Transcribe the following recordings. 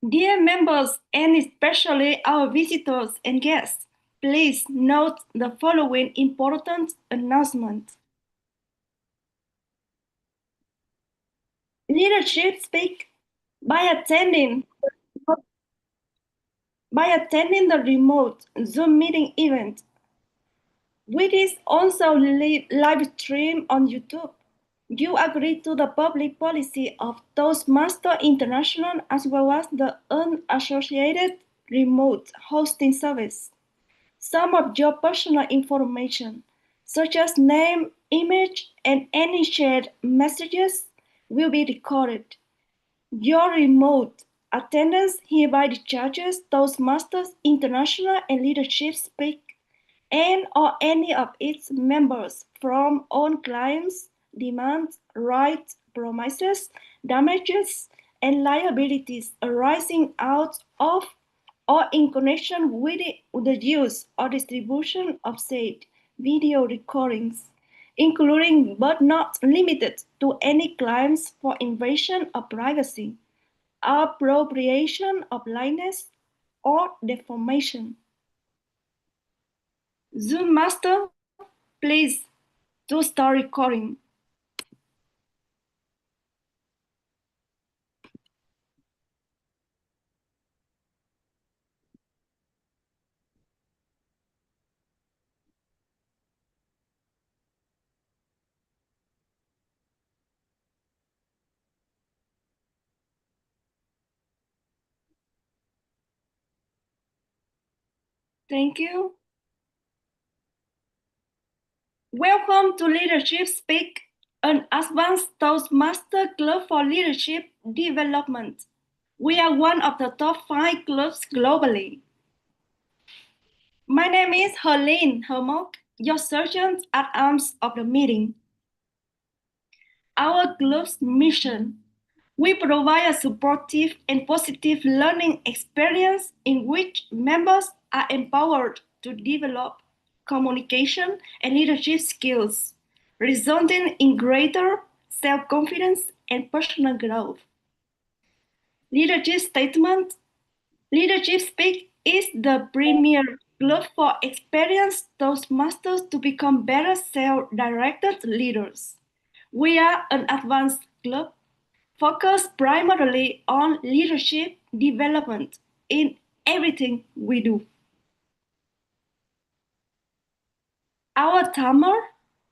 Dear members, and especially our visitors and guests, please note the following important announcement. Leadership speak by attending the remote Zoom meeting event, which is also live streamed on YouTube. You agree to the public policy of Toastmasters International as well as the unassociated remote hosting service. Some of your personal information, such as name, image, and any shared messages, will be recorded. Your remote attendance hereby discharges Toastmasters International and Leadership Speak and or any of its members from all claims, demands, rights, promises, damages, and liabilities arising out of or in connection with the use or distribution of said video recordings, including but not limited to any claims for invasion of privacy, appropriation of likeness, or defamation. Zoom master, please to start recording. Thank you. Welcome to Leadership Speak, an advanced Toastmaster club for leadership development. We are one of the top 5 clubs globally. My name is Helene Hermok, your sergeant at arms of the meeting. Our club's mission: we provide a supportive and positive learning experience in which members are empowered to develop communication and leadership skills, resulting in greater self-confidence and personal growth. Leadership statement: Leadership Speak is the premier club for experienced Toastmasters to become better self-directed leaders. We are an advanced club focused primarily on leadership development in everything we do. Our timer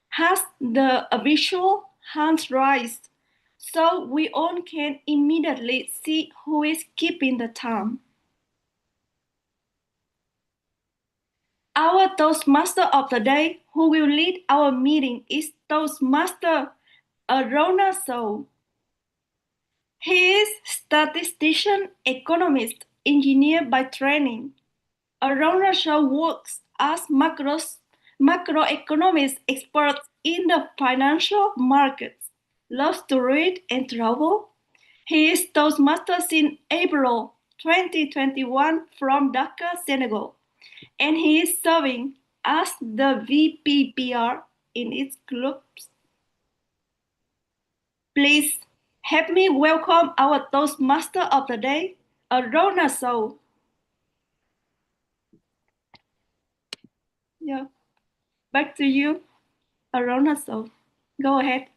has the visual hands raised, so we all can immediately see who is keeping the time. Our Toastmaster of the day, who will lead our meeting, is Toastmaster Arouna Sow. He is statistician, economist, engineer by training. Arouna Sow works as macroeconomist expert in the financial markets, loves to read and travel. He is Toastmaster since April 2021 from Dhaka, Senegal, and he is serving as the VPPR in its clubs. Please help me welcome our Toastmaster of the day, Arouna Sow. Yeah, back to you, Arouna Sow. Go ahead.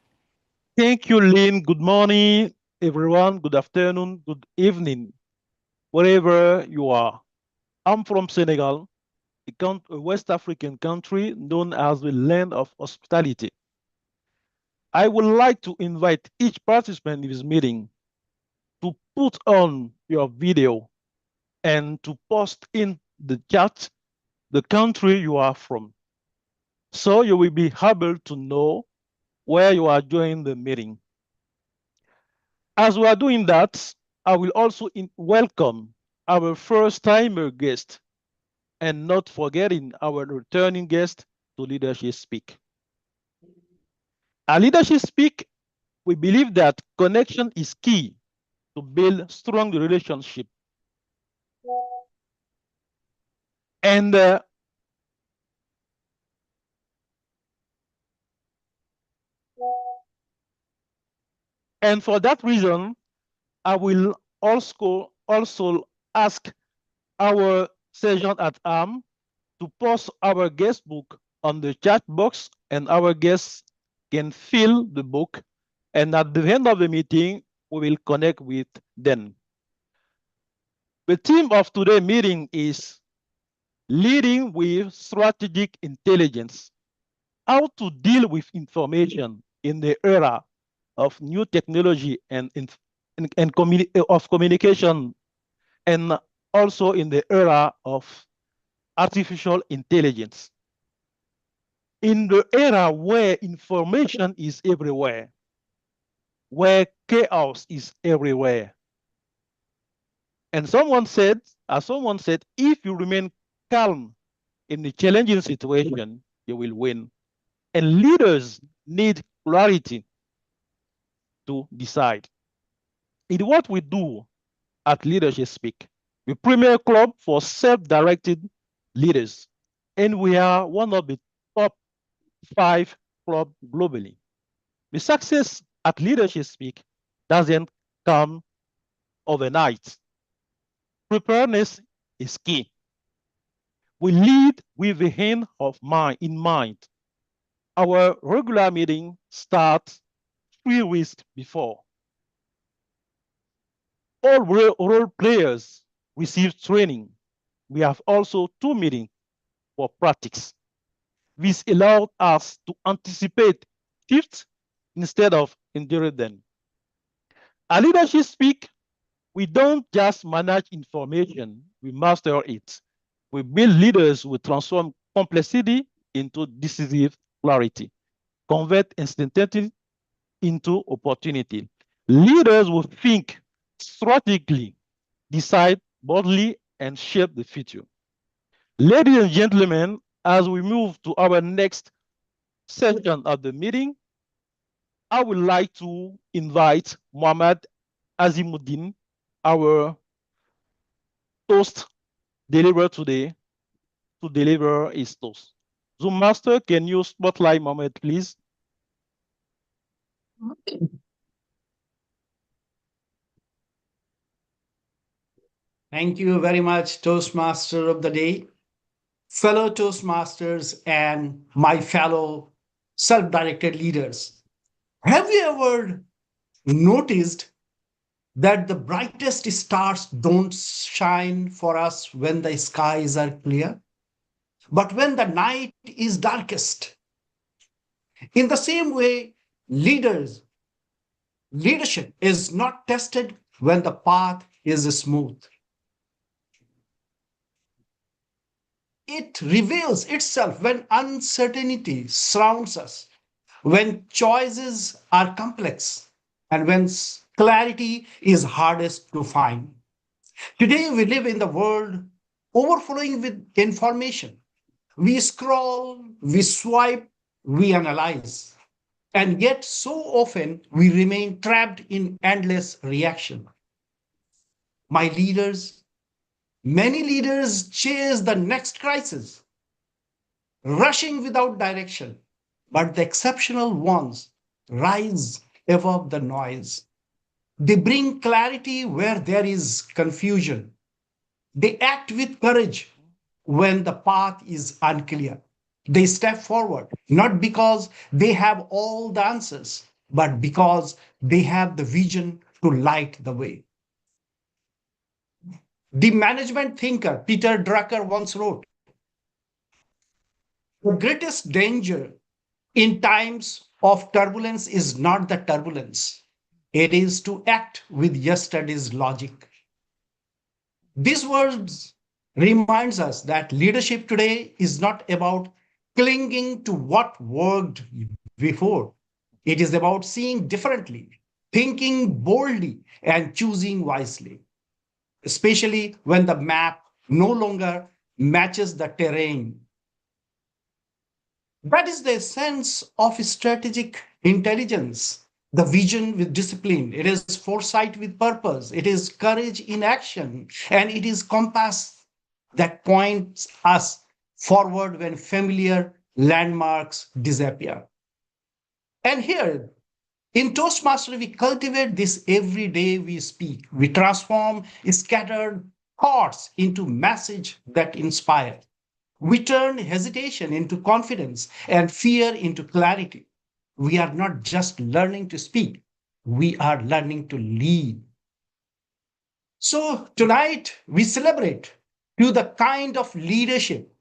Thank you, Lynn. Good morning, everyone. Good afternoon, good evening, wherever you are. I'm from Senegal, a West African country known as the land of hospitality. I would like to invite each participant in this meeting to put on your video and to post in the chat the country you are from, so you will be able to know where you are joining the meeting. As we are doing that, I will also welcome our first-timer guest and not forgetting our returning guest to Leadership Speak. At Leadership Speak, we believe that connection is key to build strong relationship. And for that reason, I will also also ask our sergeant at arms to post our guest book on the chat box, and our guests can fill the book. And at the end of the meeting, we will connect with them. The theme of today's meeting is leading with strategic intelligence, how to deal with information in the era of new technology and of communication, and also in the era of artificial intelligence. In the era where information is everywhere, where chaos is everywhere. And someone said, if you remain calm in a challenging situation, you will win. And leaders need clarity to decide. In what we do at Leadership Speak, we premier club for self-directed leaders, and we are one of the top 5 clubs globally. The success at Leadership Speak doesn't come overnight. Preparedness is key. We lead with the end of mind in mind. Our regular meeting starts 3 weeks before. All role players receive training. We have also 2 meetings for practice. This allows us to anticipate shifts instead of enduring them. At Leadership Speak, we don't just manage information, we master it. We build leaders who transform complexity into decisive clarity, convert uncertainty into opportunity. Leaders will think strategically, decide boldly, and shape the future. Ladies and gentlemen, as we move to our next session of the meeting, I would like to invite Mohamed Azimuddin, our toast deliverer today, to deliver his toast. Zoom Master, can you spotlight Mohamed, please? Thank you very much, Toastmaster of the Day, fellow Toastmasters, and my fellow self directed leaders. Have you ever noticed that the brightest stars don't shine for us when the skies are clear, but when the night is darkest? In the same way, leadership is not tested when the path is smooth. It reveals itself when uncertainty surrounds us, when choices are complex, and when clarity is hardest to find. Today, we live in the world overflowing with information. We scroll, we swipe, we analyze. And yet, so often, we remain trapped in endless reaction. My leaders, many leaders chase the next crisis, rushing without direction, but the exceptional ones rise above the noise. They bring clarity where there is confusion. They act with courage when the path is unclear. They step forward, not because they have all the answers, but because they have the vision to light the way. The management thinker Peter Drucker once wrote, the greatest danger in times of turbulence is not the turbulence. It is to act with yesterday's logic. These words reminds us that leadership today is not about clinging to what worked before. It is about seeing differently, thinking boldly, and choosing wisely, especially when the map no longer matches the terrain. That is the sense of strategic intelligence, the vision with discipline. It is foresight with purpose. It is courage in action. And it is compass that points us forward when familiar landmarks disappear. And here In Toastmasters, we cultivate this every day we speak. We transform scattered thoughts into message that inspire. We turn hesitation into confidence and fear into clarity. We are not just learning to speak, we are learning to lead. So tonight we celebrate to the kind of leadership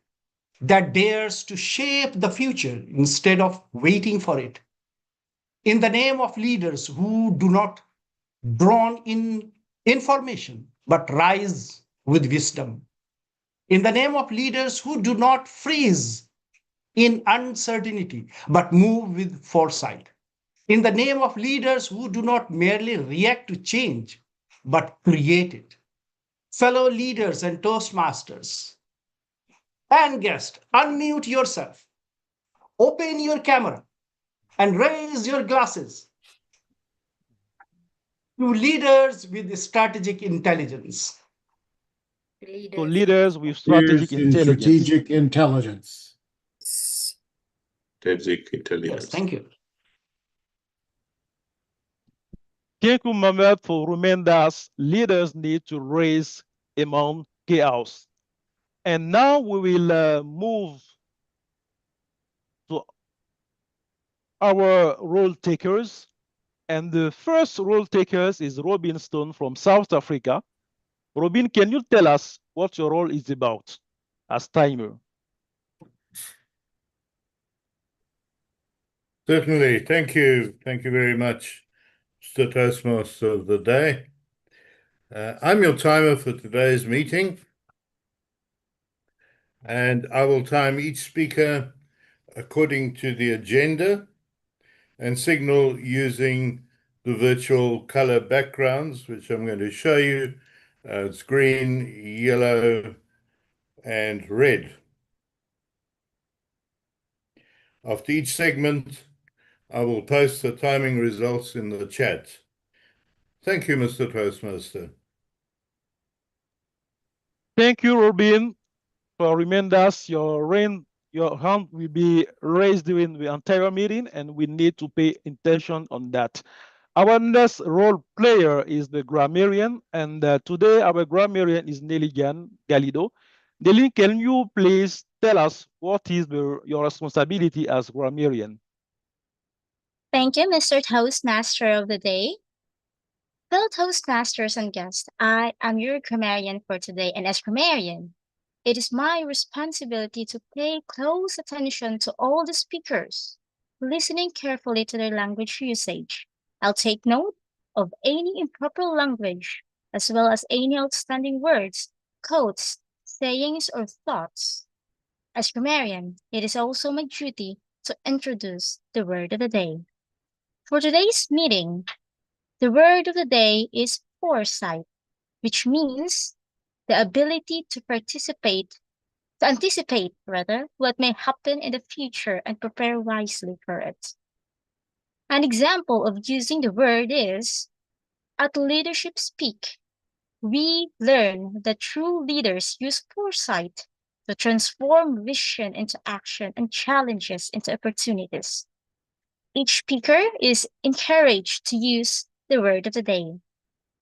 that dares to shape the future instead of waiting for it. In the name of leaders who do not drown in information but rise with wisdom. In the name of leaders who do not freeze in uncertainty but move with foresight. In the name of leaders who do not merely react to change but create it. Fellow leaders and Toastmasters and guests, unmute yourself, open your camera, and raise your glasses to leaders with strategic intelligence. To leaders with Leaders strategic in intelligence. strategic intelligence. Strategic intelligence. Yes, thank you. Thank you, Mohamed, for reminding us leaders need to raise among chaos. And now we will move to our role takers. And the first role takers is Robin Stone from South Africa. Robin, can you tell us what your role is about as timer? Certainly. Thank you. Thank you very much, Mr. Toastmaster of the day. I'm your timer for today's meeting, and I will time each speaker according to the agenda and signal using the virtual color backgrounds, which I'm going to show you. It's green, yellow, and red. After each segment, I will post the timing results in the chat. Thank you, Mr. Toastmaster. Thank you, Robin, for reminding us your hand will be raised during the entire meeting, and we need to pay attention on that. Our next role player is the grammarian, and today our grammarian is Nelly Galido. Nelly, can you please tell us what is your responsibility as grammarian? Thank you, Mr. Toastmaster of the day. Fellow Toastmasters and guests, I am your grammarian for today, and as grammarian, it is my responsibility to pay close attention to all the speakers, listening carefully to their language usage. I'll take note of any improper language, as well as any outstanding words, quotes, sayings, or thoughts. As grammarian, it is also my duty to introduce the word of the day. For today's meeting, the word of the day is foresight, which means the ability to anticipate what may happen in the future and prepare wisely for it. An example of using the word is, at Leadership Speak, we learn that true leaders use foresight to transform vision into action and challenges into opportunities. Each speaker is encouraged to use the word of the day.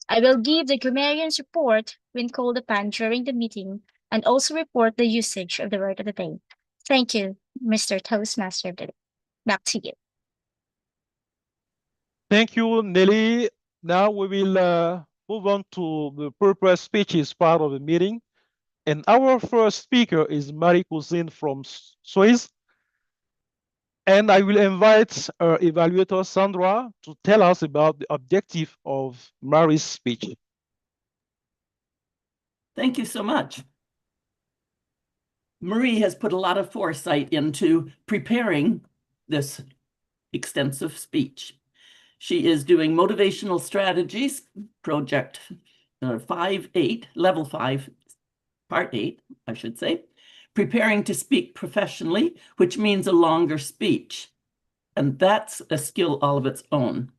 I will give the grammarian's report when called upon during the meeting and also report the usage of the word of the day. Thank you, Mr. Toastmaster. Back to you. Thank you, Nelly. Now we will move on to the purpose speeches part of the meeting. And our first speaker is Marie Cusin from Swiss. And I will invite our evaluator, Sandra, to tell us about the objective of Marie's speech. Thank you so much. Marie has put a lot of foresight into preparing this extensive speech. She is doing motivational strategies, project 5-8, level 5, part 8, I should say, preparing to speak professionally, which means a longer speech. And that's a skill all of its own.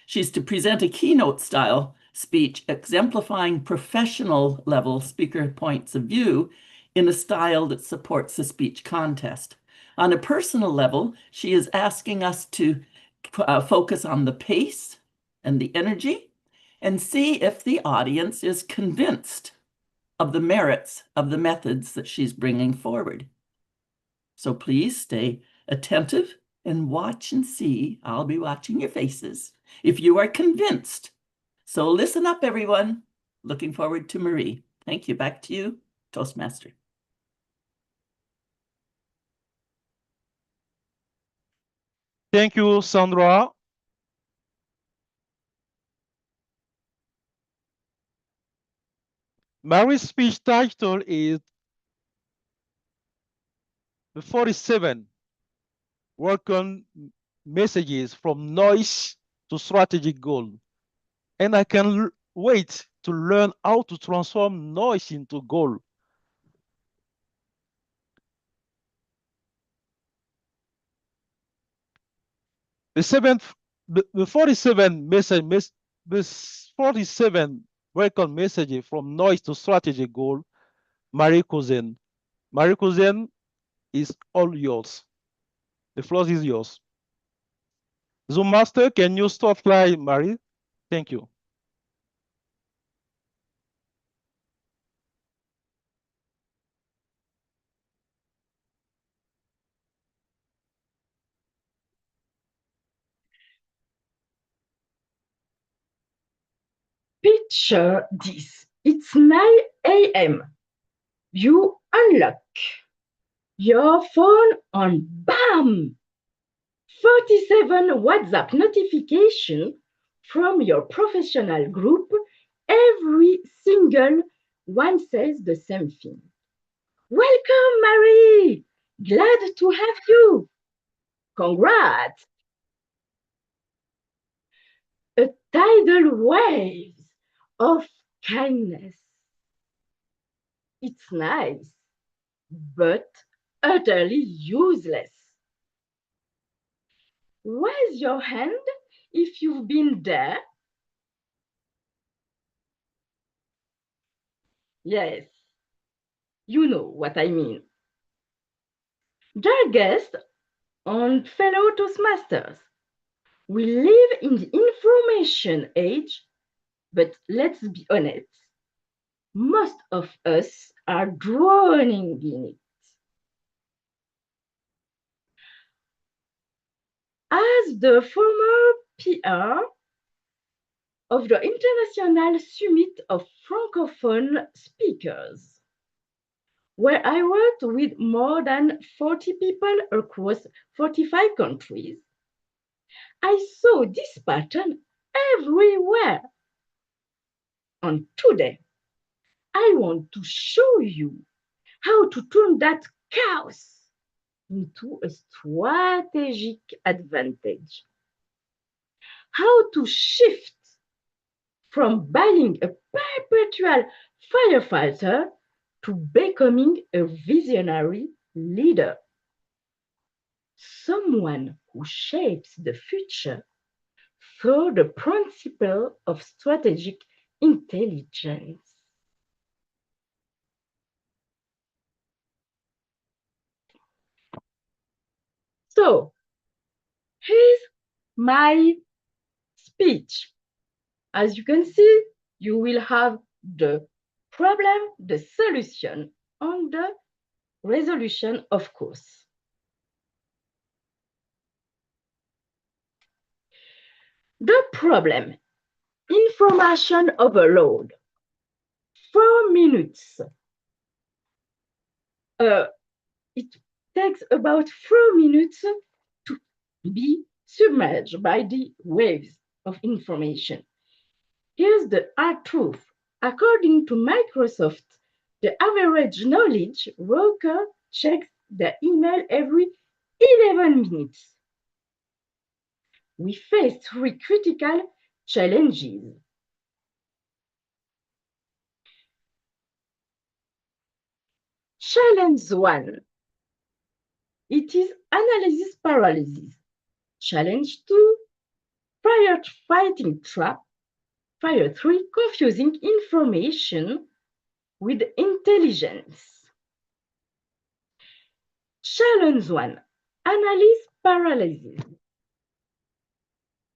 She's to present a keynote style speech exemplifying professional level speaker points of view in a style that supports the speech contest. On a personal level, she is asking us to focus on the pace and the energy and see if the audience is convinced of the merits of the methods that she's bringing forward. So please stay attentive and watch and see. I'll be watching your faces if you are convinced. So listen up, everyone. Looking forward to Marie. Thank you. Back to you, Toastmaster. Thank you, Sandra. Marie's speech title is the 47 Welcome Messages from Noise to Strategic Goal. And I can wait to learn how to transform noise into goal. The 47 welcome messages from noise to strategic goal, Marie Cusin. Marie Cusin is all yours. The floor is yours. Zoom Master, can you start live, Marie? Thank you. Picture this. It's 9 a.m. You unlock your phone and bam! 47 WhatsApp notification from your professional group. Every single one says the same thing. Welcome, Marie! Glad to have you. Congrats! A tidal wave of kindness. It's nice, but utterly useless. Raise your hand if you've been there. Yes, you know what I mean. Dear guests and fellow Toastmasters, we live in the information age, but let's be honest, most of us are drowning in it. As the former PR of the International Summit of Francophone Speakers, where I worked with more than 40 people across 45 countries, I saw this pattern everywhere. And today, I want to show you how to turn that chaos into a strategic advantage. How to shift from being a perpetual firefighter to becoming a visionary leader. Someone who shapes the future through the principle of strategic intelligence. So, here's my speech. As you can see, you will have the problem, the solution, and the resolution, of course. The problem, information overload. 4 minutes. It takes about 4 minutes to be submerged by the waves of information. Here's the hard truth. According to Microsoft, the average knowledge worker checks their email every 11 minutes. We face 3 critical challenges. Challenge 1. It is analysis paralysis. Challenge 2. Firefighting trap. Fire 3. Confusing information with intelligence. Challenge 1. Analysis paralysis.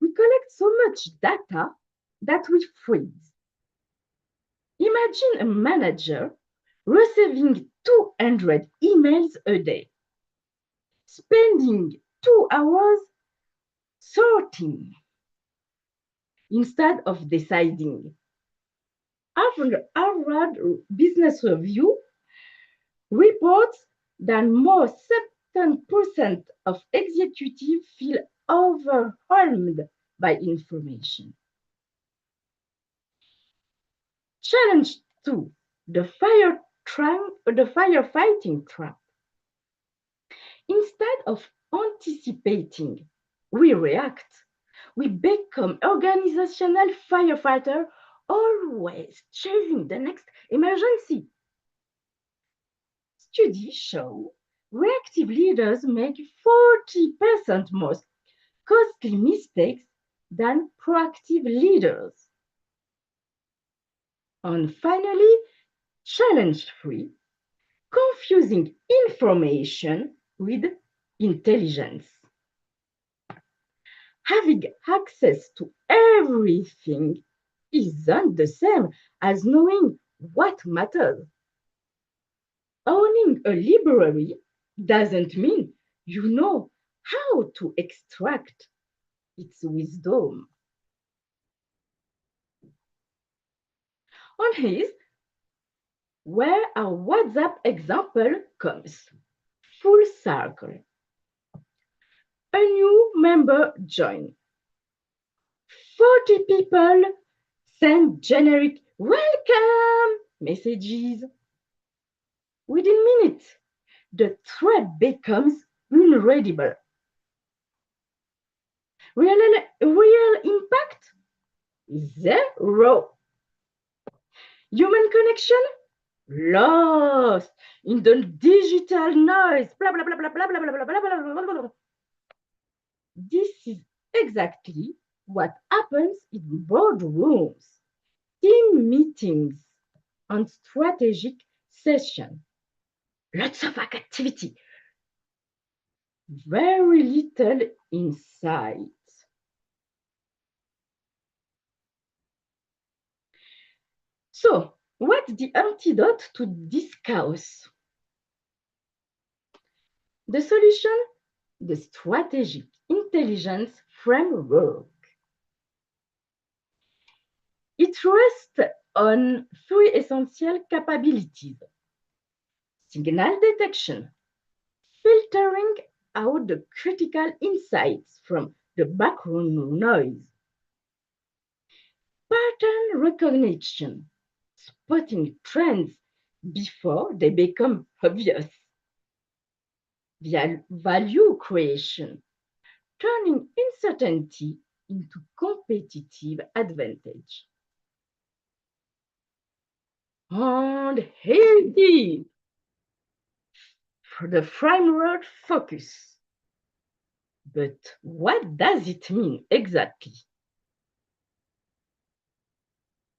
we collect so much data that we freeze. Imagine a manager receiving 200 emails a day, spending 2 hours sorting instead of deciding. Harvard Business Review reports that more 7% of executives feel overwhelmed by information. Challenge 2, the firefighting trap. Instead of anticipating, we react. We become organizational firefighter, always chasing the next emergency. Studies show reactive leaders make 40% more costly mistakes than proactive leaders. And finally, challenge 3, confusing information with intelligence. Having access to everything isn't the same as knowing what matters. Owning a library doesn't mean you know how to extract its wisdom. On his, where our WhatsApp example comes, full circle. A new member joined. 40 people send generic welcome messages. Within minutes, the thread becomes unreadable. Real impact? Zero. Human connection? Lost in the digital noise. Blah, blah, blah, blah, blah, blah, blah, blah, blah, blah, blah, blah. This is exactly what happens in boardrooms, team meetings, and strategic sessions. Lots of activity, very little insight. So, what's the antidote to this chaos? The solution? The strategic intelligence framework. It rests on 3 essential capabilities: signal detection, filtering out the critical insights from the background noise, pattern recognition, spotting trends before they become obvious, value creation, turning uncertainty into competitive advantage. And here it is, for the framework focus. But what does it mean exactly?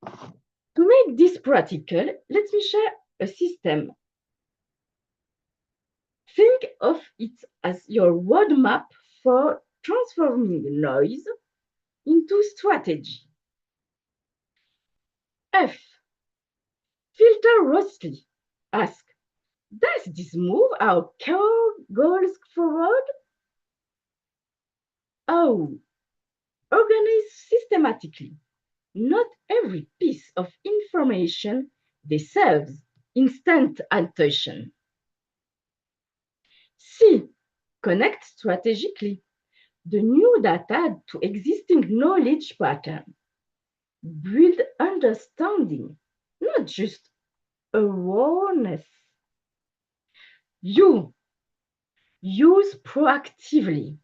To make this practical, let me share a system. Think of it as your roadmap for transforming noise into strategy. F. Filter Rozy. Ask, does this move our core goals forward? O. Organize systematically. Not every piece of information deserves instant attention. C. Connect strategically the new data to existing knowledge pattern. Build understanding, not just awareness. U. Use proactively.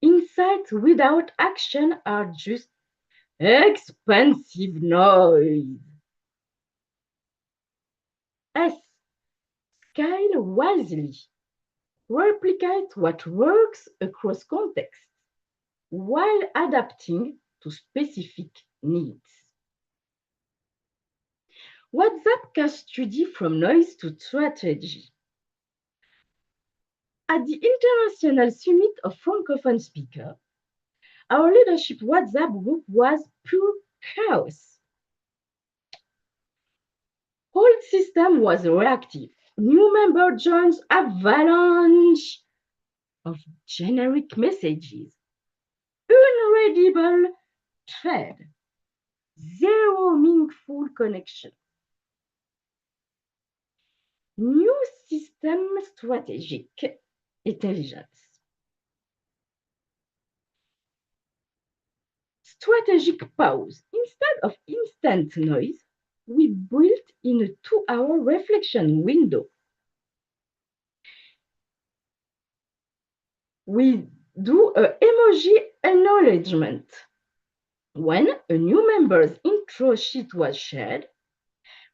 Insights without action are just expensive noise. S. Scale wisely. Replicate what works across contexts while adapting to specific needs. WhatsApp case study from noise to strategy. At the International Summit of Francophone Speakers, our leadership WhatsApp group was pure chaos. Whole system was reactive. New member joins avalanche of generic messages. Unreadable thread. Zero meaningful connection. New system strategic intelligence. Strategic pause. Instead of instant noise, we built in a 2-hour reflection window. We do an emoji acknowledgement. When a new member's intro sheet was shared,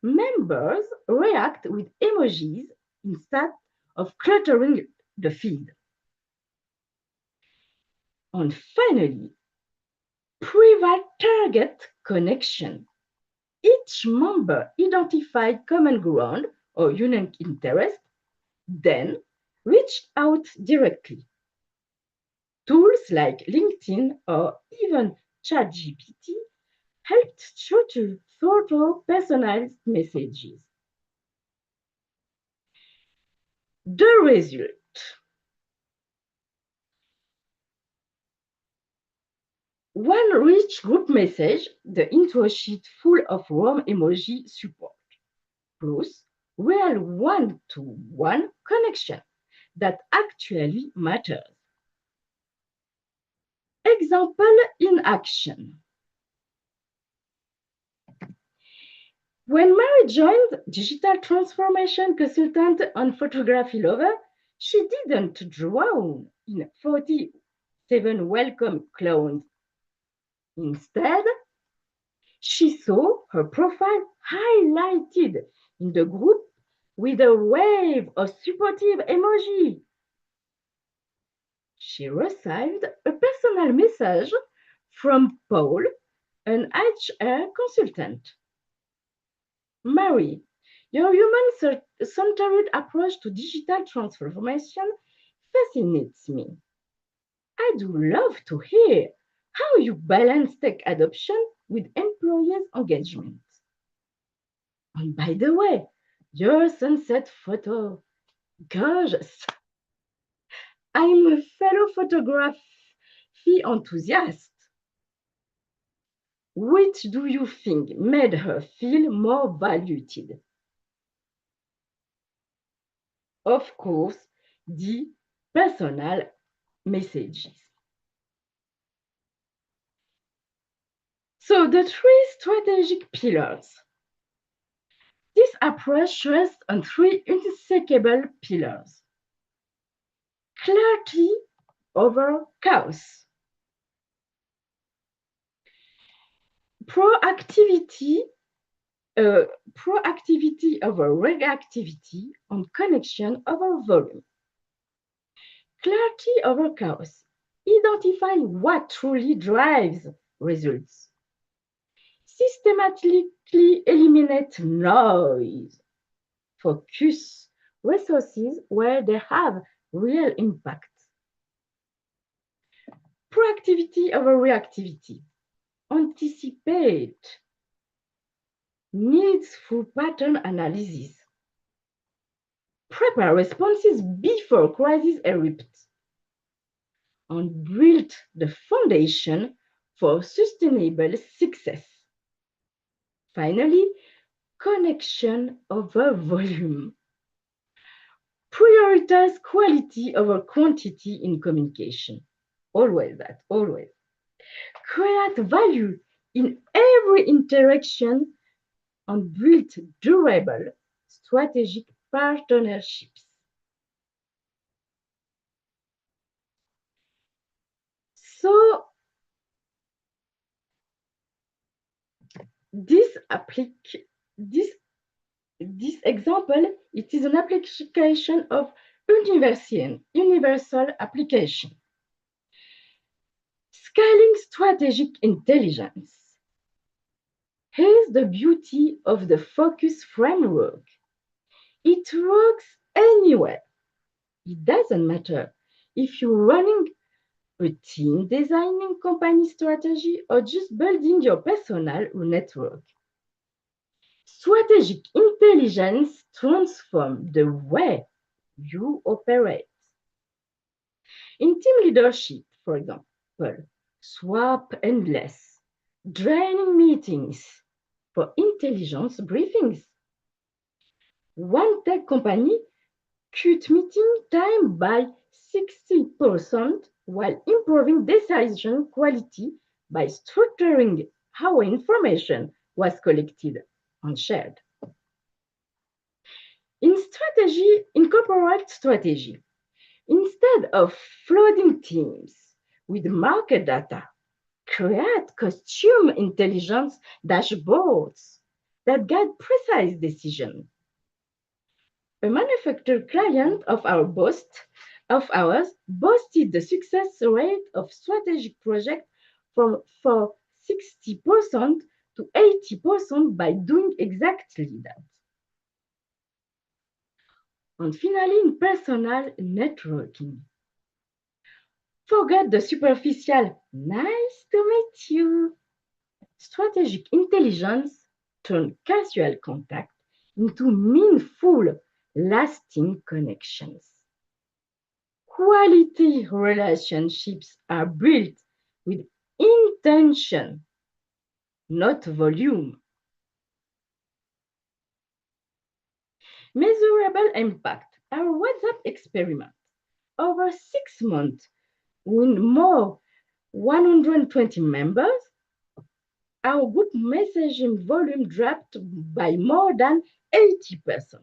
members react with emojis instead of cluttering the feed. And finally, private target connection. Each member identified common ground or unique interest, then reached out directly. Tools like LinkedIn or even ChatGPT helped structure thoughtful, personalized messages. The result. One rich group message, the intro sheet full of warm emoji support, plus real one-to-one connection that actually matters. Example in action. When Mary joined digital transformation consultant and photography lover, she didn't drown in 47 welcome clones. Instead, she saw her profile highlighted in the group with a wave of supportive emoji. She received a personal message from Paul, an HR consultant. Mary, your human-centered approach to digital transformation fascinates me. I'd love to hear how you balance tech adoption with employees' engagement. And by the way, your sunset photo, gorgeous. I'm a fellow photography enthusiast. Which do you think made her feel more valued? Of course, the personal messages. So the 3 strategic pillars. This approach rests on 3 unshakable pillars. Clarity over chaos. Proactivity over reactivity, and connection over volume. Clarity over chaos. Identify what truly drives results. Systematically eliminate noise. Focus resources where they have real impact. Proactivity over reactivity. Anticipate needs through pattern analysis. Prepare responses before crisis erupts. And build the foundation for sustainable success. Finally, connection over volume. Prioritize quality over quantity in communication. Always that, always. Create value in every interaction and build durable strategic partnerships. So this example, it is an application of universal application. Scaling strategic intelligence. Here's the beauty of the focus framework. It works anywhere. It doesn't matter if you're running a team designing company strategy, or just building your personal network. Strategic intelligence transforms the way you operate. In team leadership, for example, swap endless, draining meetings for intelligence briefings. One tech company cut meeting time by 60% while improving decision quality by structuring how information was collected and shared. In corporate strategy, instead of flooding teams with market data, create costume intelligence dashboards that guide precise decisions. A manufacturer client of ours boasted the success rate of strategic projects from 60% to 80% by doing exactly that. And finally, in personal networking, forget the superficial, nice to meet you. Strategic intelligence turns casual contact into meaningful, lasting connections. Quality relationships are built with intention, not volume. Measurable impact. Our WhatsApp experiment over 6 months with more 120 members, our group messaging volume dropped by more than 80%.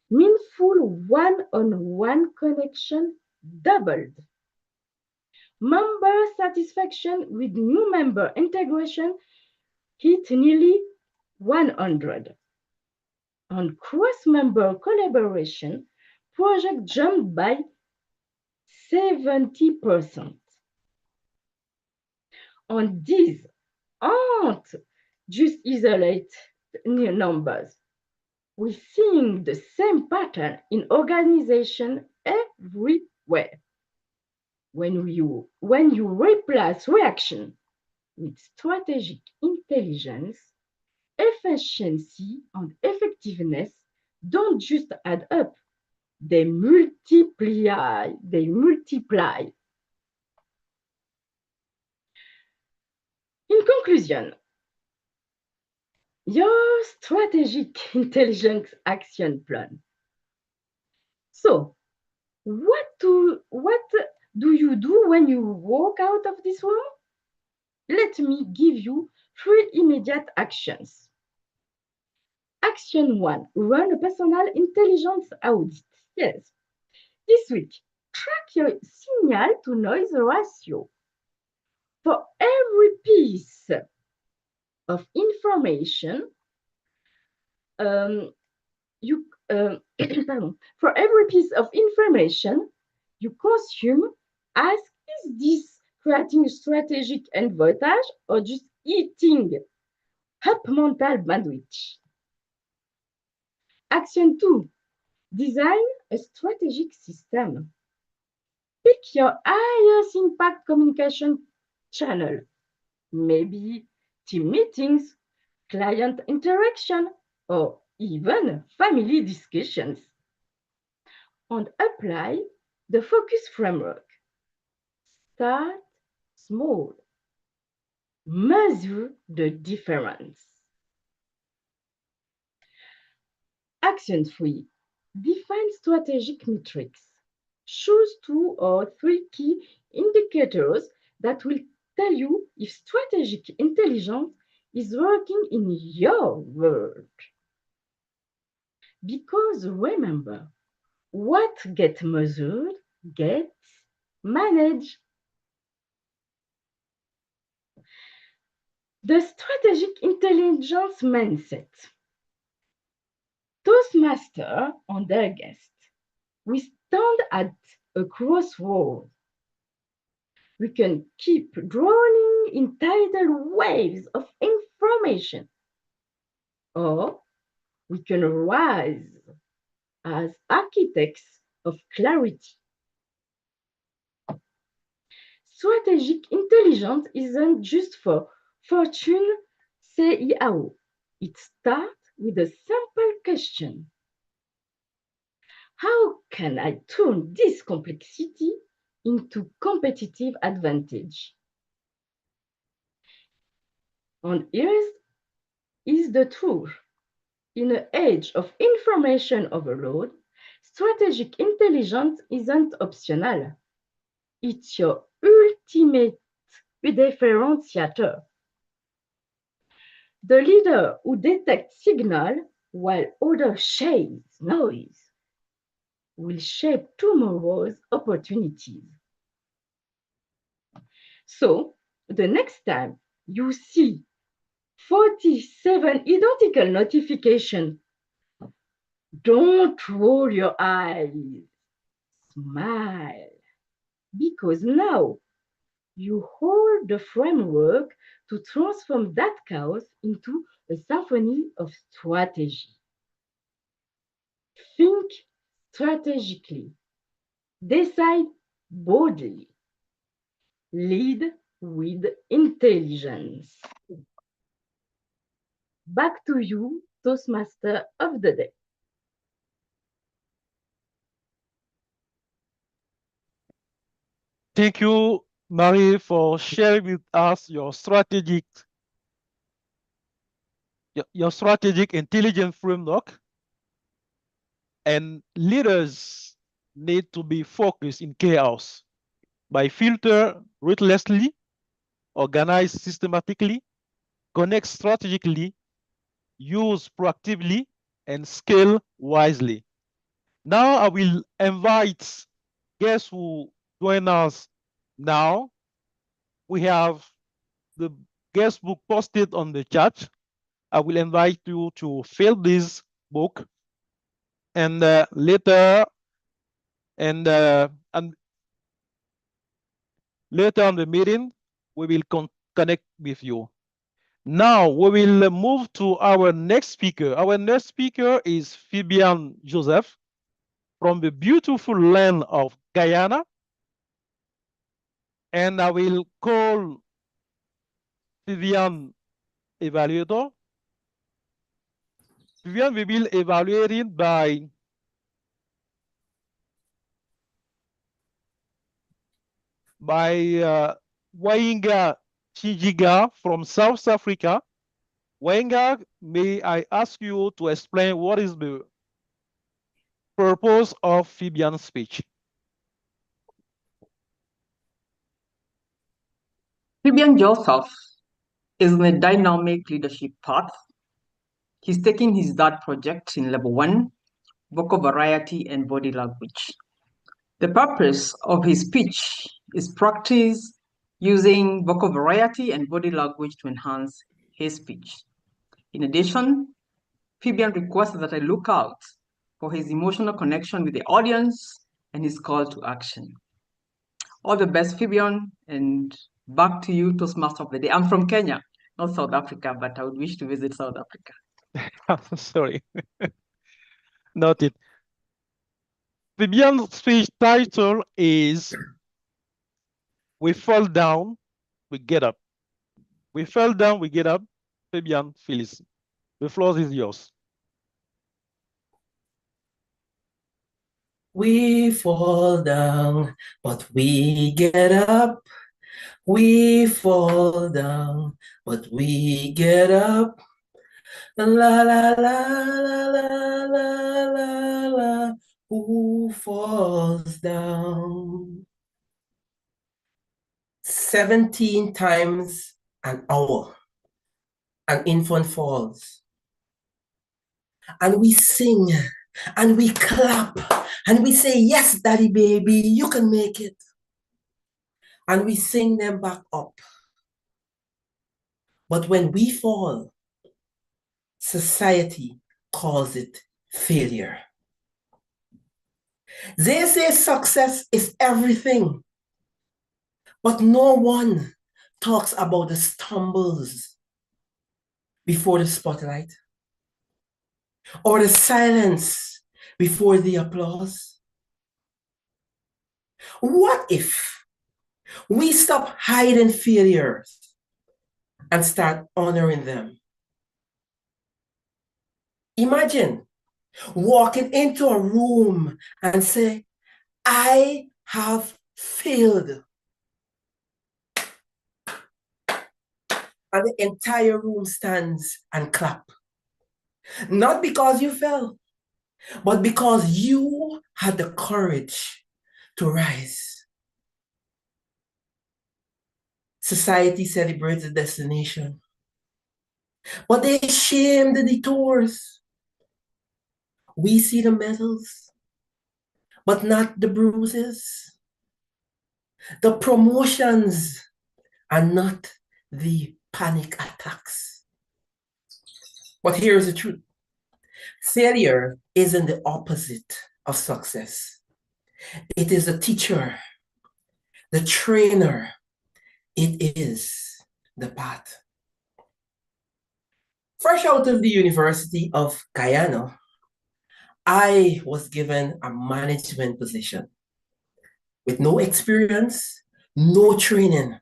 Meaningful one-on-one connection doubled. Member satisfaction with new member integration hit nearly 100. On cross-member collaboration, project jumped by 70%. And these aren't just isolated numbers. We're seeing the same pattern in organization everywhere. When you replace reaction with strategic intelligence, efficiency and effectiveness don't just add up, they multiply. In conclusion, your strategic intelligence action plan. So, what do you do when you walk out of this room? Let me give you 3 immediate actions. Action 1, run a personal intelligence audit. Yes. This week, track your signal to noise ratio. For every piece of information, for every piece of information you consume, ask, is this creating strategic advantage or just eating up mental bandwidth? Action 2, design a strategic system. Pick your highest impact communication channel, maybe team meetings, client interaction, or even family discussions. And apply the focus framework. Start small. Measure the difference. Action 3, define strategic metrics. Choose 2 or 3 key indicators that will tell you if strategic intelligence is working in your world. Because remember, what gets measured gets managed. The strategic intelligence mindset. Toastmasters and their guests. We stand at a crossroad. We can keep drowning in tidal waves of information, or we can rise as architects of clarity. strategic intelligence isn't just for fortune CIAO. It starts with a simple question. How can I turn this complexity into competitive advantage? And here is the truth. In an age of information overload, strategic intelligence isn't optional. It's your ultimate differentiator. The leader who detects signal while others shades noise will shape tomorrow's opportunities. So, the next time you see 47 identical notifications, don't roll your eyes. Smile. Because now you hold the framework to transform that chaos into a symphony of strategy. Think strategically. Decide boldly. Lead with intelligence. Back to you, Toastmaster of the day. Thank you, Marie, for sharing with us your strategic intelligence framework. And leaders need to be focused in chaos by filter ruthlessly, organize systematically, connect strategically, use proactively, and scale wisely. Now I will invite guests who join us now. We have the guest book posted on the chat. I will invite you to fill this book, and later on the meeting, we will connect with you. Now we will move to our next speaker. Our next speaker is Phibian Joseph from the beautiful land of Guyana. And I will call Phibian Evaluator. Phibian will be evaluated by Wainga Chijiga from South Africa. Wainga, may I ask you to explain what is the purpose of Phibian's speech? Phibian Joseph is in a dynamic leadership path. He's taking his DAT project in level 1, vocal variety and body language. The purpose of his speech is practice using vocal variety and body language to enhance his speech. In addition, Phibian requests that I look out for his emotional connection with the audience and his call to action. All the best, Phibian, and back to you, Toastmaster of the day. I'm from Kenya, not South Africa, but I would wish to visit South Africa. Sorry. Noted. Phibian's speech title is We Fall Down, We Get Up. We fell down, we get up. Phibian, Phyllis. The floor is yours. We fall down, but we get up. We fall down, but we get up. La la la la la la la la. Who falls down? 17 times an hour, an infant falls. And we sing, and we clap, and we say, yes, daddy baby, you can make it. And we sing them back up. But when we fall, society calls it failure. They say success is everything, but no one talks about the stumbles before the spotlight or the silence before the applause. What if We stop hiding failures and start honoring them. Imagine walking into a room and say, I have failed. And the entire room stands and clap. Not because you fell, but because you had the courage to rise. Society celebrates the destination, but they shame the detours. We see the medals, but not the bruises. The promotions are not the panic attacks. But here's the truth. Failure isn't the opposite of success. It is the teacher, the trainer. It is the path. Fresh out of the University of Guyana, I was given a management position with no experience, no training.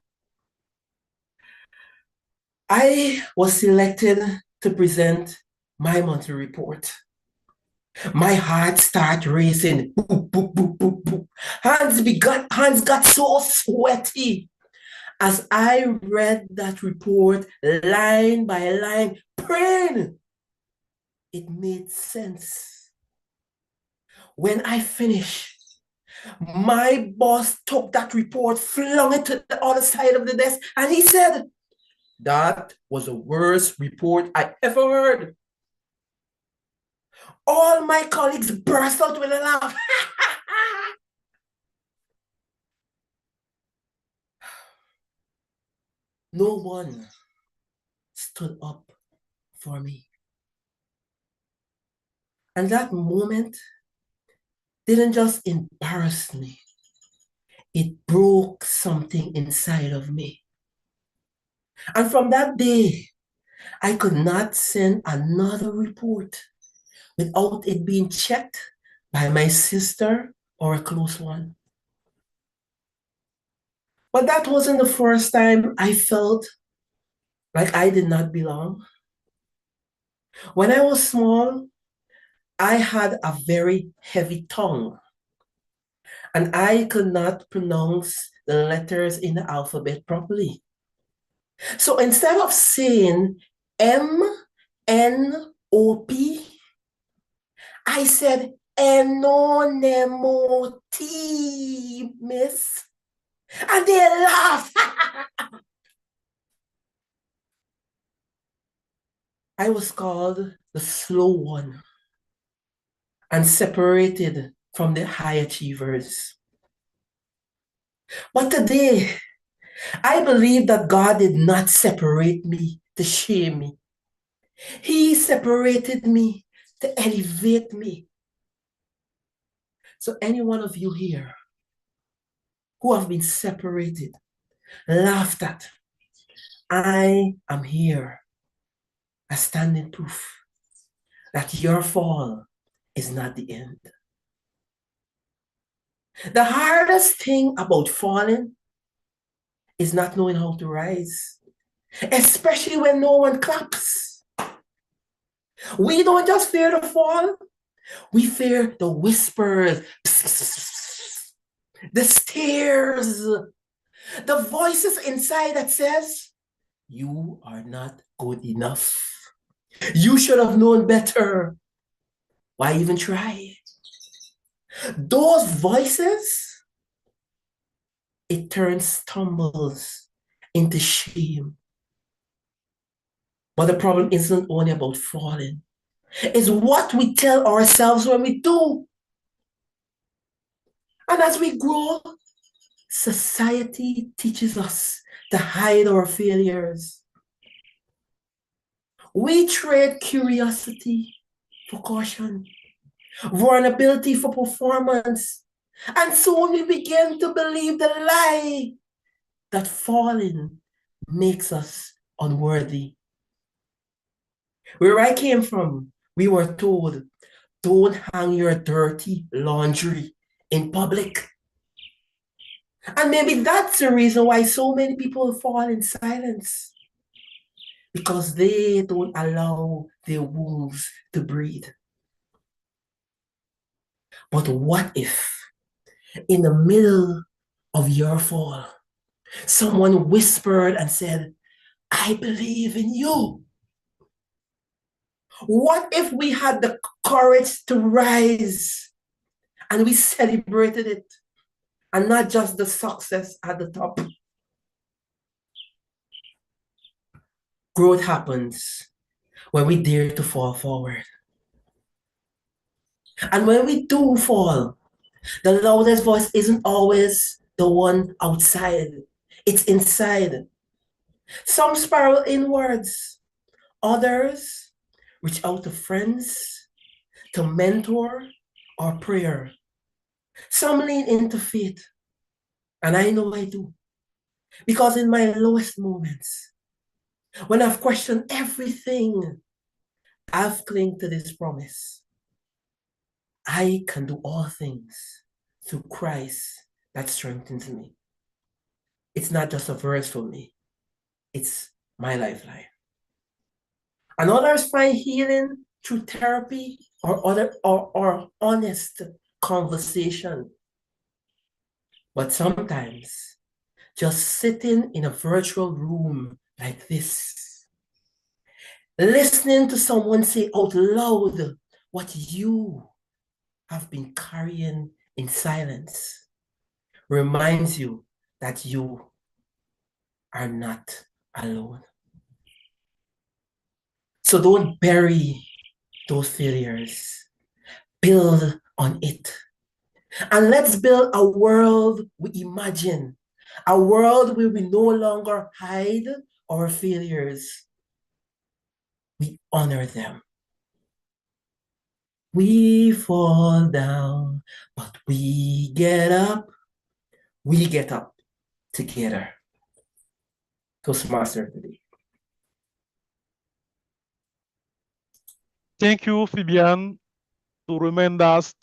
I was selected to present my monthly report. My heart started racing. Boop, boop, boop, boop, boop. Hands got so sweaty as I read that report line by line, praying. It made sense. When I finished, my boss took that report, flung it to the other side of the desk, and he said, that was the worst report I ever heard. All my colleagues burst out with a laugh. No one stood up for me. And that moment didn't just embarrass me. It broke something inside of me. And from that day, I could not send another report without it being checked by my sister or a close one. But that wasn't the first time I felt like I did not belong. When I was small, I had a very heavy tongue, and I could not pronounce the letters in the alphabet properly. So instead of saying M-N-O-P, I said N-O-N-E-M-O-T, miss. And they laughed. I was called the slow one and separated from the high achievers. But today, I believe that God did not separate me to shame me. He separated me to elevate me. So any one of you here who have been separated, laughed at, I am here as standing proof that your fall is not the end. The hardest thing about falling is not knowing how to rise, especially when no one claps. We don't just fear the fall, we fear the whispers, the stares, the voices inside that says, you are not good enough. You should have known better. Why even try? Those voices, it turns stumbles into shame. But the problem isn't only about falling. It's what we tell ourselves when we do. And as we grow, society teaches us to hide our failures. We trade curiosity for caution, vulnerability for performance, and soon we begin to believe the lie that falling makes us unworthy. Where I came from, we were told, don't hang your dirty laundry in public. And maybe that's the reason why so many people fall in silence, because they don't allow their wounds to breathe. But what if in the middle of your fall, someone whispered and said, I believe in you? What if we had the courage to rise and we celebrated it, and not just the success at the top? Growth happens when we dare to fall forward. And when we do fall, the loudest voice isn't always the one outside, it's inside. Some spiral inwards, others reach out to friends, to mentor, or prayer. Some lean into faith, and I know I do. Because in my lowest moments, when I've questioned everything, I've clung to this promise. I can do all things through Christ that strengthens me. It's not just a verse for me, it's my lifeline. And others find healing through therapy or honest conversation. But sometimes just sitting in a virtual room like this, listening to someone say out loud what you have been carrying in silence, reminds you that you are not alone. So don't bury those failures. Build on it. And let's build a world we imagine, a world where we no longer hide our failures. We honor them. We fall down, but we get up. We get up together. Toastmaster today. Thank you, Phibian, to remind us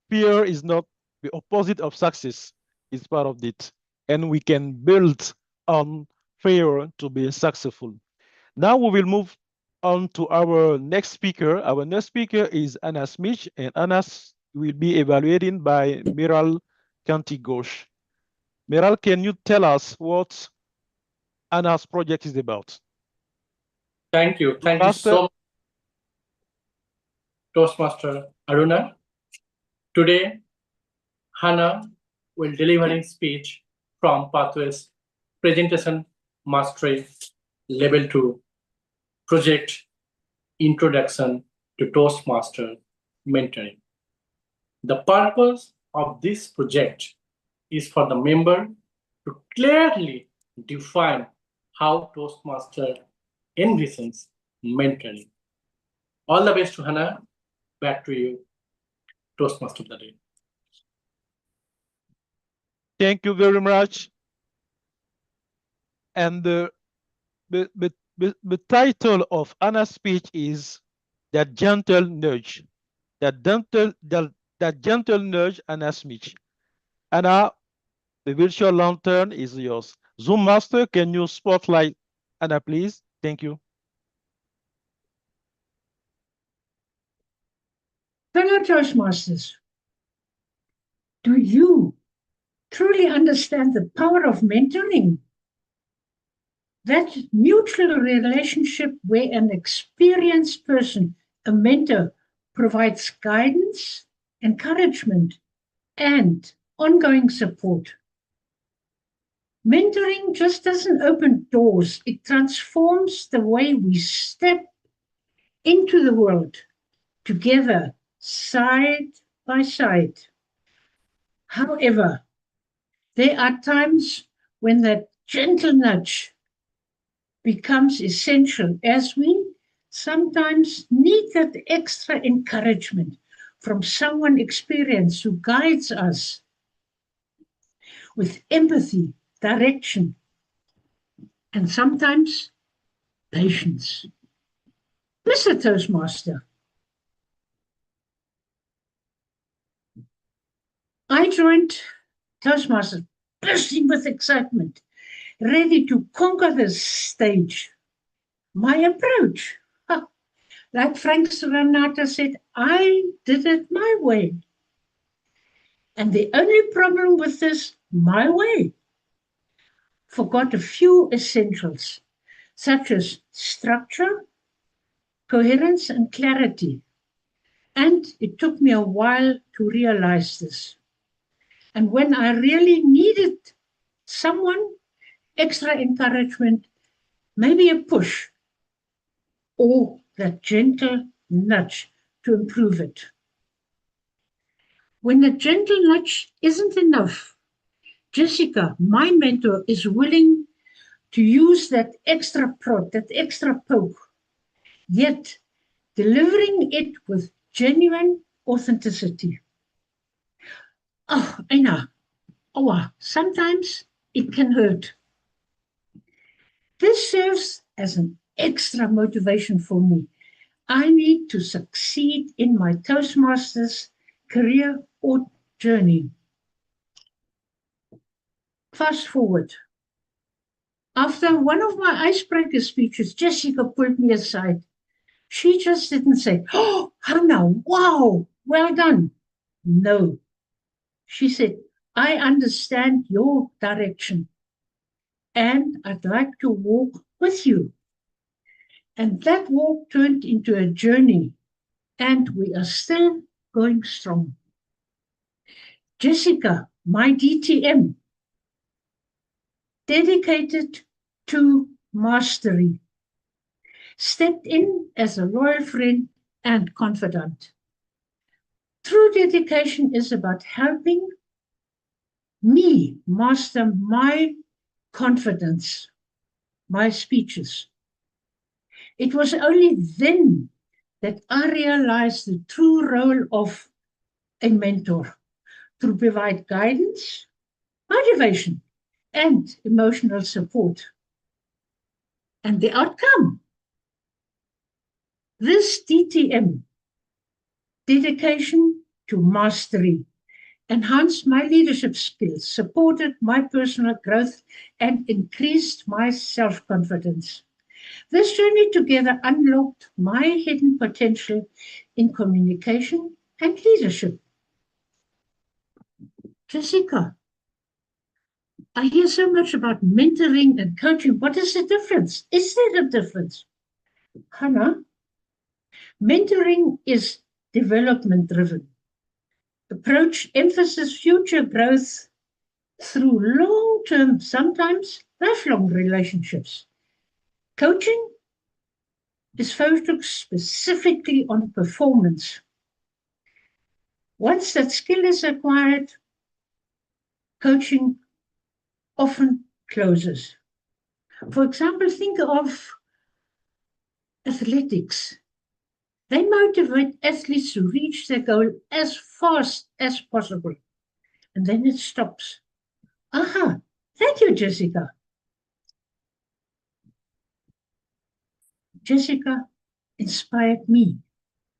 fear is not the opposite of success. It's part of it. And we can build on fear to be successful. Now we will move on to our next speaker. Our next speaker is Anna Schmidt, and Anna will be evaluated by Miral Kanti-Ghosh. Miral, can you tell us what Anna's project is about? Thank you. Thank you so much, Toastmaster Arouna. Today, Hannah will deliver a speech from Pathways Presentation Mastery Level 2 Project Introduction to Toastmaster Mentoring. The purpose of this project is for the member to clearly define how Toastmaster envisions mentoring. All the best to Hannah. Back to you, Toastmaster of the day. Thank you very much. And the title of Anna's speech is That Gentle Nudge. That gentle nudge, Anna's speech. Anna, the virtual lantern is yours. Zoom Master, can you spotlight Anna, please? Thank you. Fellow Toastmasters, do you truly understand the power of mentoring? That mutual relationship where an experienced person, a mentor, provides guidance, encouragement, and ongoing support. Mentoring just doesn't open doors, it transforms the way we step into the world together, side by side. However, there are times when that gentle nudge becomes essential, as we sometimes need that extra encouragement from someone experienced who guides us with empathy, direction, and sometimes patience. Mr. Toastmaster, I joined Toastmasters bursting with excitement, ready to conquer the stage. My approach, like Frank Renata said, I did it my way. And the only problem with this, my way, forgot a few essentials, such as structure, coherence, and clarity. And it took me a while to realize this. And when I really needed someone, extra encouragement, maybe a push, or that gentle nudge to improve it. When a gentle nudge isn't enough, Jessica, my mentor, is willing to use that extra prod, that extra poke, yet delivering it with genuine authenticity. Oh, Aina, sometimes it can hurt. This serves as an extra motivation for me. I need to succeed in my Toastmasters career or journey. Fast forward. After one of my icebreaker speeches, Jessica pulled me aside. She just didn't say, "Oh, Hannah, wow, well done." No. She said, "I understand your direction, and I'd like to walk with you." And that walk turned into a journey, and we are still going strong. Jessica, my DTM, dedicated to mastery, stepped in as a loyal friend and confidant. True dedication is about helping me master my confidence, my speeches. It was only then that I realized the true role of a mentor to provide guidance, motivation, and emotional support. And the outcome, this DTM, dedication to mastery, enhanced my leadership skills, supported my personal growth, and increased my self-confidence. This journey together unlocked my hidden potential in communication and leadership. Jessica, I hear so much about mentoring and coaching. What is the difference? Is there a difference? Hannah, mentoring is development-driven. Approach emphasizes future growth through long-term, sometimes lifelong relationships. Coaching is focused specifically on performance. Once that skill is acquired, coaching often closes. For example, think of athletics. They motivate athletes to reach their goal as fast as possible, and then it stops. Aha, thank you, Jessica. Jessica inspired me,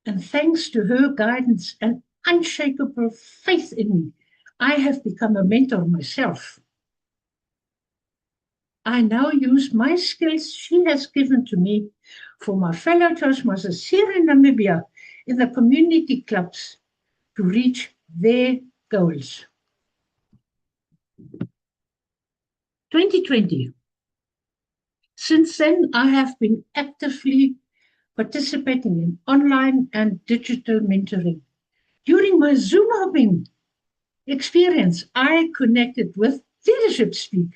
and thanks to her guidance and unshakable faith in me, I have become a mentor myself. I now use my skills she has given to me for my fellow Toastmasters here in Namibia in the community clubs to reach their goals. 2020. Since then, I have been actively participating in online and digital mentoring. During my Zoom hopping experience, I connected with Leadership Speak,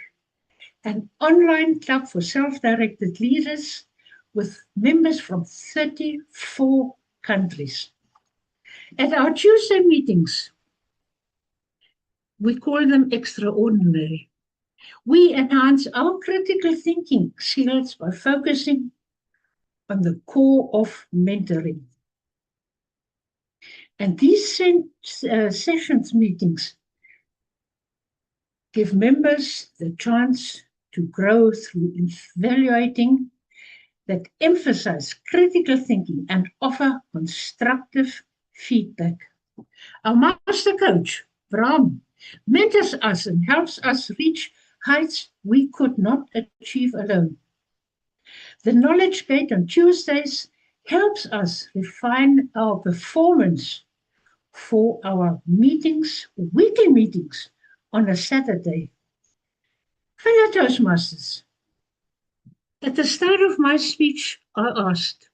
an online club for self-directed leaders with members from 34 countries. At our Tuesday meetings, we call them extraordinary. We enhance our critical thinking skills by focusing on the core of mentoring. And these sessions meetings give members the chance to grow through evaluating that emphasize critical thinking and offer constructive feedback. Our master coach, Bram, mentors us and helps us reach heights we could not achieve alone. The Knowledge Gate on Tuesdays helps us refine our performance for our meetings, weekly meetings on a Saturday. Fellow Toastmasters, at the start of my speech, I asked,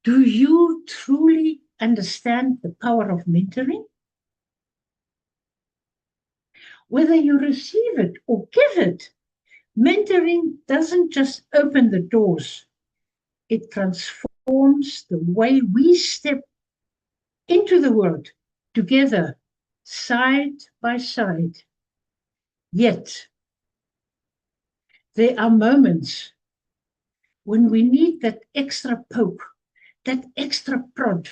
do you truly understand the power of mentoring? Whether you receive it or give it, mentoring doesn't just open the doors, it transforms the way we step into the world together, side by side. Yet, there are moments when we need that extra poke, that extra prod,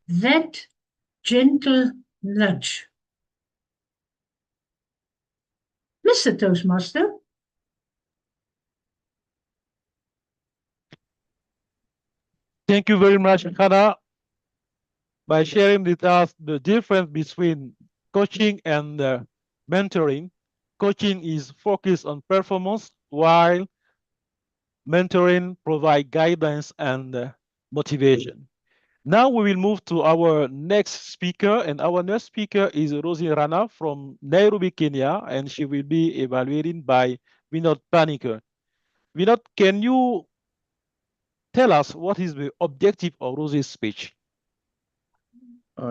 that gentle nudge. Mr. Toastmaster, Thank you very much, Hannah, by sharing with us the difference between coaching and mentoring. Coaching is focused on performance, while mentoring provides guidance and motivation. Now we will move to our next speaker, and our next speaker is Rozy Rana from Nairobi, Kenya, and she will be evaluated by Vinod Panicker. Vinod, can you tell us what is the objective of Rozy's speech?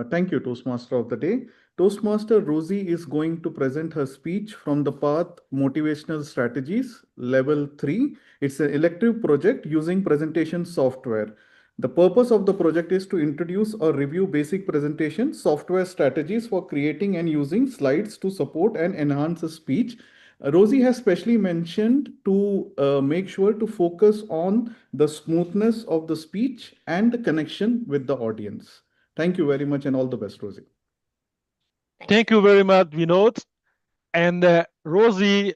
Thank you, Toastmaster of the Day. Toastmaster Rozy is going to present her speech from the path Motivational Strategies, Level 3. It's an elective project using presentation software. The purpose of the project is to introduce or review basic presentation software strategies for creating and using slides to support and enhance a speech. Rozy has specially mentioned to make sure to focus on the smoothness of the speech and the connection with the audience. Thank you very much and all the best, Rozy. Thank you very much, Vinod. And Rozy's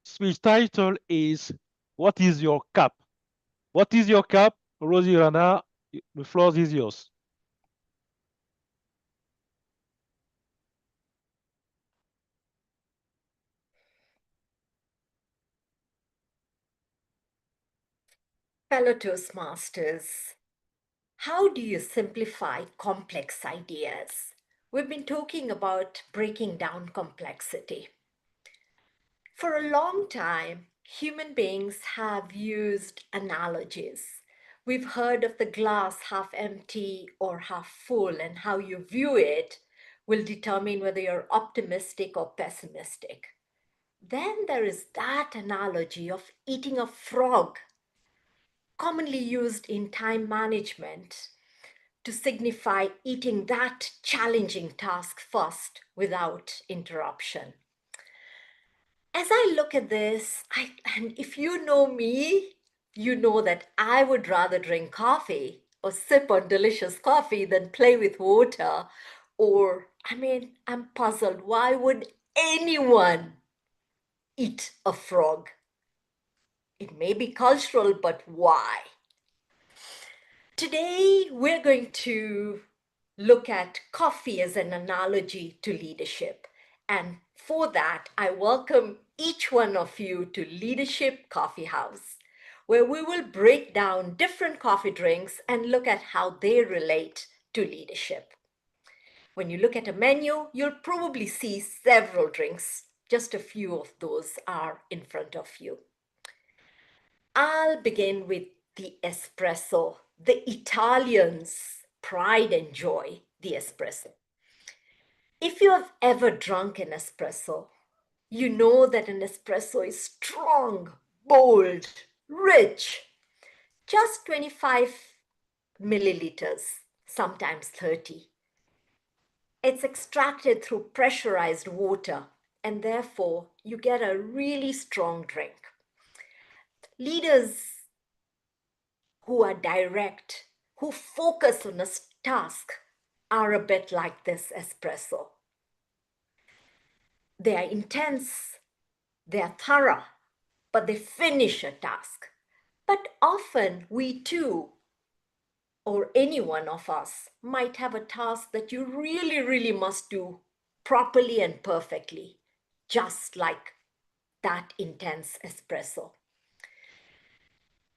speech title is, What is Your Cup? What is your cup? Rozy Rana, the floor is yours. Fellow Toastmasters, how do you simplify complex ideas? We've been talking about breaking down complexity. For a long time, human beings have used analogies. We've heard of the glass half empty or half full, and how you view it will determine whether you're optimistic or pessimistic. Then there is that analogy of eating a frog, commonly used in time management to signify eating that challenging task first without interruption. As I look at this, and if you know me, you know that I would rather drink coffee or sip on delicious coffee than play with water. Or, I'm puzzled. Why would anyone eat a frog? It may be cultural, but why? Today, we're going to look at coffee as an analogy to leadership. And for that, I welcome each one of you to Leadership Coffee House, where we will break down different coffee drinks and look at how they relate to leadership. When you look at a menu, you'll probably see several drinks. Just a few of those are in front of you. I'll begin with the espresso, the Italians' pride and joy, the espresso. If you have ever drunk an espresso, you know that an espresso is strong, bold, rich. Just 25 milliliters, sometimes 30. It's extracted through pressurized water, and therefore you get a really strong drink. Leaders who are direct, who focus on a task, are a bit like this espresso. They are intense, they are thorough, but they finish a task. But often we too or any one of us might have a task that you really, really must do properly and perfectly, just like that intense espresso.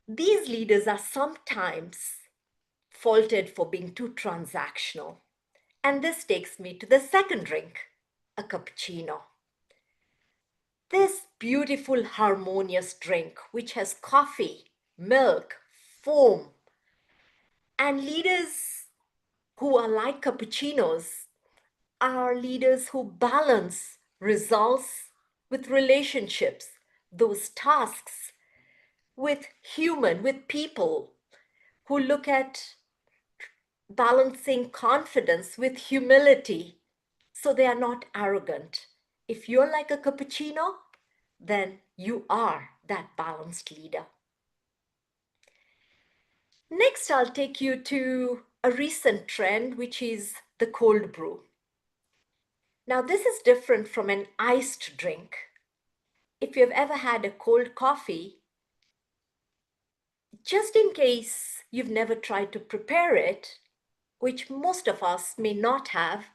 These leaders are sometimes faulted for being too transactional. And this takes me to the second drink, a cappuccino. This beautiful, harmonious drink, which has coffee, milk, foam, and leaders who are like cappuccinos are leaders who balance results with relationships, those tasks with with people, who look at balancing confidence with humility so they are not arrogant. If you're like a cappuccino, then you are that balanced leader. Next, I'll take you to a recent trend, which is the cold brew. Now, this is different from an iced drink. If you've ever had a cold coffee, just in case you've never tried to prepare it, which most of us may not have,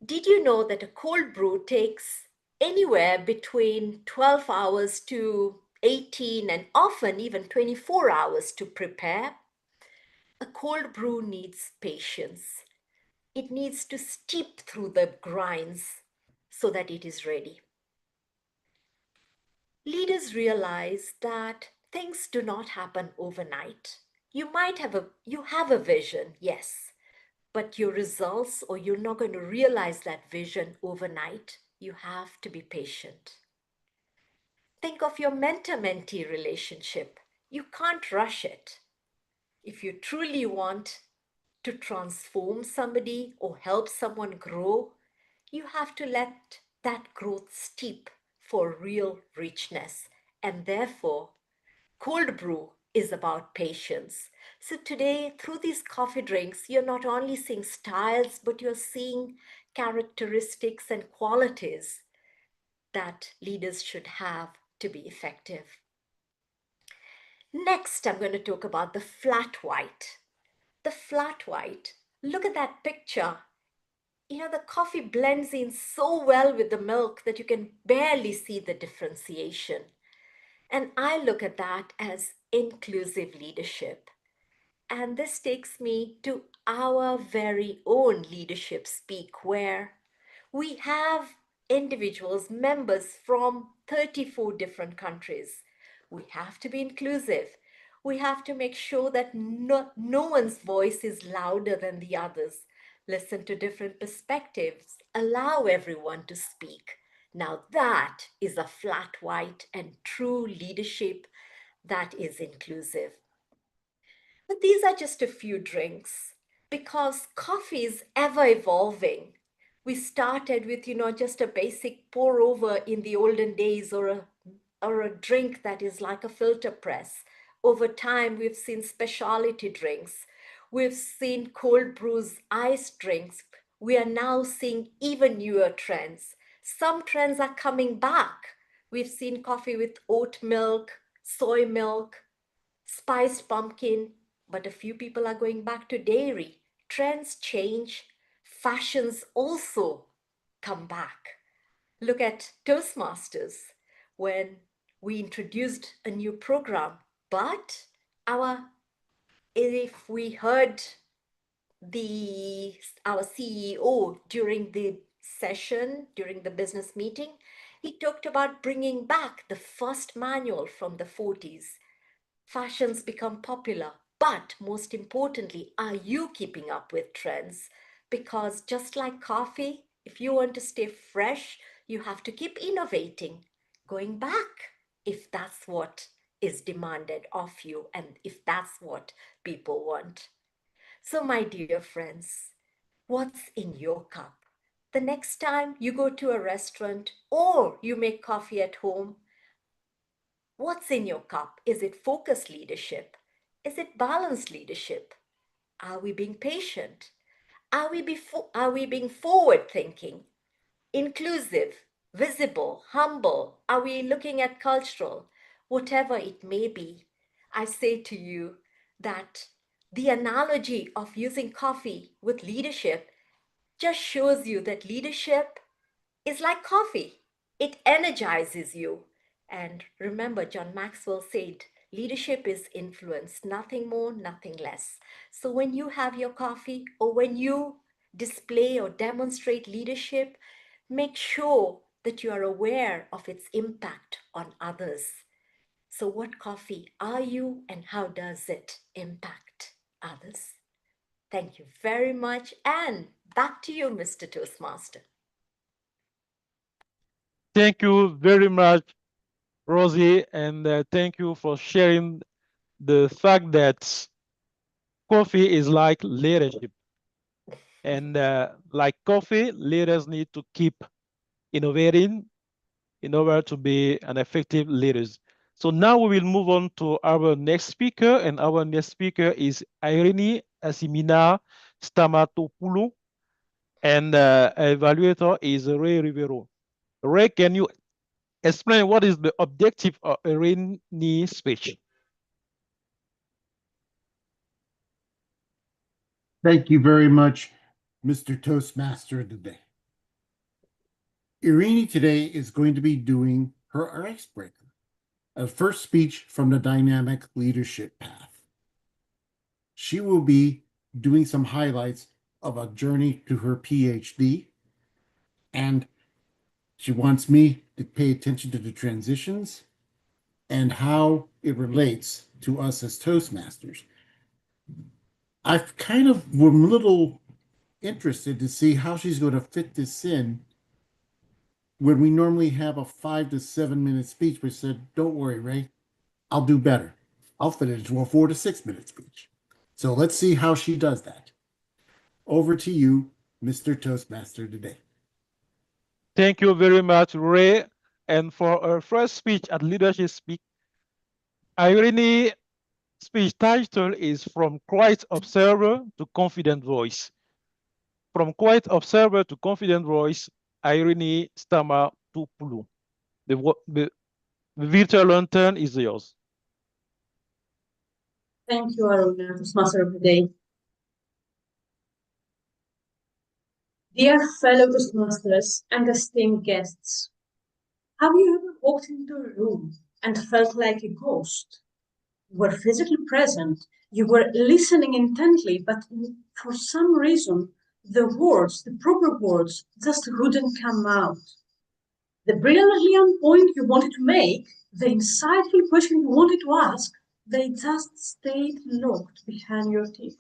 did you know that a cold brew takes anywhere between 12 hours to 18 and often even 24 hours to prepare? A cold brew needs patience. It needs to steep through the grinds so that it is ready. Leaders realize that things do not happen overnight. You have a vision, yes, but your results, or you're not going to realize that vision overnight. You have to be patient. Think of your mentor-mentee relationship. You can't rush it. If you truly want to transform somebody or help someone grow, you have to let that growth steep for real richness. And therefore, cold brew is about patience. So today, through these coffee drinks, you're not only seeing styles, but you're seeing characteristics and qualities that leaders should have to be effective. Next, I'm going to talk about the flat white. The flat white, look at that picture. You know, the coffee blends in so well with the milk that you can barely see the differentiation. And I look at that as inclusive leadership. And this takes me to our very own leadership speak, where we have individuals, members from 34 different countries. We have to be inclusive. We have to make sure that no one's voice is louder than the others. Listen to different perspectives. Allow everyone to speak. Now that is a flat white and true leadership that is inclusive. But these are just a few drinks because coffee is ever evolving. We started with, just a basic pour over in the olden days, or a drink that is like a filter press. Over time, we've seen specialty drinks. We've seen cold brews, iced drinks. We are now seeing even newer trends. Some trends are coming back. We've seen coffee with oat milk, soy milk, spiced pumpkin, but a few people are going back to dairy. Trends change. Fashions also come back. Look at Toastmasters when we introduced a new program, but if we heard our CEO during the session, during the business meeting, he talked about bringing back the first manual from the 40s. Fashions become popular, but most importantly, are you keeping up with trends? Because just like coffee, if you want to stay fresh, you have to keep innovating, going back if that's what is demanded of you and if that's what people want. So my dear friends, what's in your cup? The next time you go to a restaurant or you make coffee at home, what's in your cup? Is it focused leadership? Is it balanced leadership? Are we being patient? Are we being forward thinking, inclusive, visible, humble? Are we looking at cultural? Whatever it may be, I say to you that the analogy of using coffee with leadership just shows you that leadership is like coffee. It energizes you. And remember, John Maxwell said, leadership is influence, nothing more, nothing less. So when you have your coffee or when you display or demonstrate leadership, make sure that you are aware of its impact on others. So what coffee are you and how does it impact others? Thank you very much. And back to you, Mr. Toastmaster. Thank you very much, Rozy, and thank you for sharing the fact that coffee is like leadership. And like coffee, leaders need to keep innovating in order to be an effective leaders. So now we will move on to our next speaker, and our next speaker is Eirini Asimina Stamatoupoulou, and evaluator is Ray Rivero. Ray, can you explain what is the objective of Eirini speech? Thank you very much, Mr. Toastmaster of the Day. Eirini today is going to be doing her icebreaker, a first speech from the dynamic leadership path. She will be doing some highlights of a journey to her PhD, and she wants me to pay attention to the transitions and how it relates to us as Toastmasters. I've kind of were a little interested to see how she's going to fit this in when we normally have a 5 to 7 minute speech, but said, don't worry, Ray, I'll do better. I'll fit it into a 4 to 6 minute speech. So let's see how she does that. Over to you, Mr. Toastmaster today. Thank you very much, Ray. And for our first speech at Leadership Speak, Eirini speech title is From Quiet Observer to Confident Voice. From Quiet Observer to Confident Voice, Eirini Stamatoupoulou. The virtual lantern is yours. Thank you, Arouna, Toastmaster of the Day. Dear fellow Toastmasters and esteemed guests, have you ever walked into a room and felt like a ghost? You were physically present, you were listening intently, but for some reason, the proper words, just wouldn't come out. The brilliantly on point you wanted to make, the insightful question you wanted to ask, they just stayed locked behind your teeth.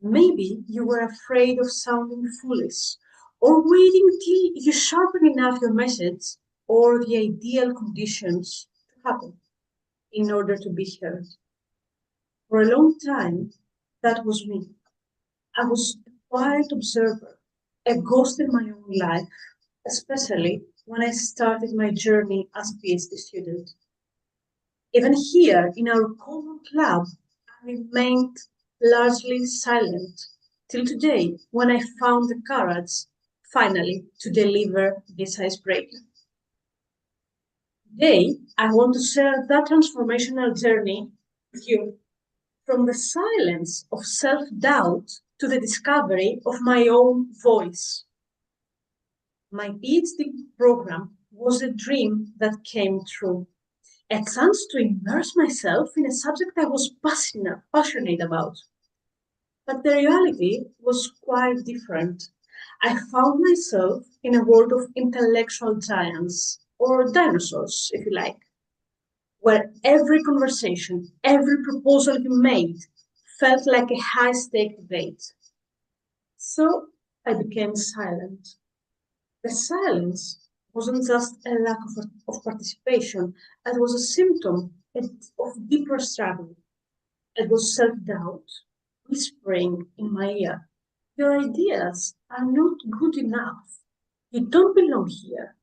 Maybe you were afraid of sounding foolish, or waiting till you sharpen enough your message or the ideal conditions to happen in order to be heard. For a long time, that was me. I was a quiet observer, a ghost in my own life, especially when I started my journey as a PhD student. Even here in our common club, I remained largely silent till today when I found the courage, finally, to deliver this icebreaker. Today, I want to share that transformational journey with you, from the silence of self-doubt to the discovery of my own voice. My PhD program was a dream that came true, a chance to immerse myself in a subject I was passionate about. But the reality was quite different. I found myself in a world of intellectual giants, or dinosaurs, if you like, where every conversation, every proposal you made felt like a high-stake debate. So I became silent. The silence wasn't just a lack of participation, it was a symptom of deeper struggle. It was self-doubt, whispering in my ear, your ideas are not good enough. You don't belong here.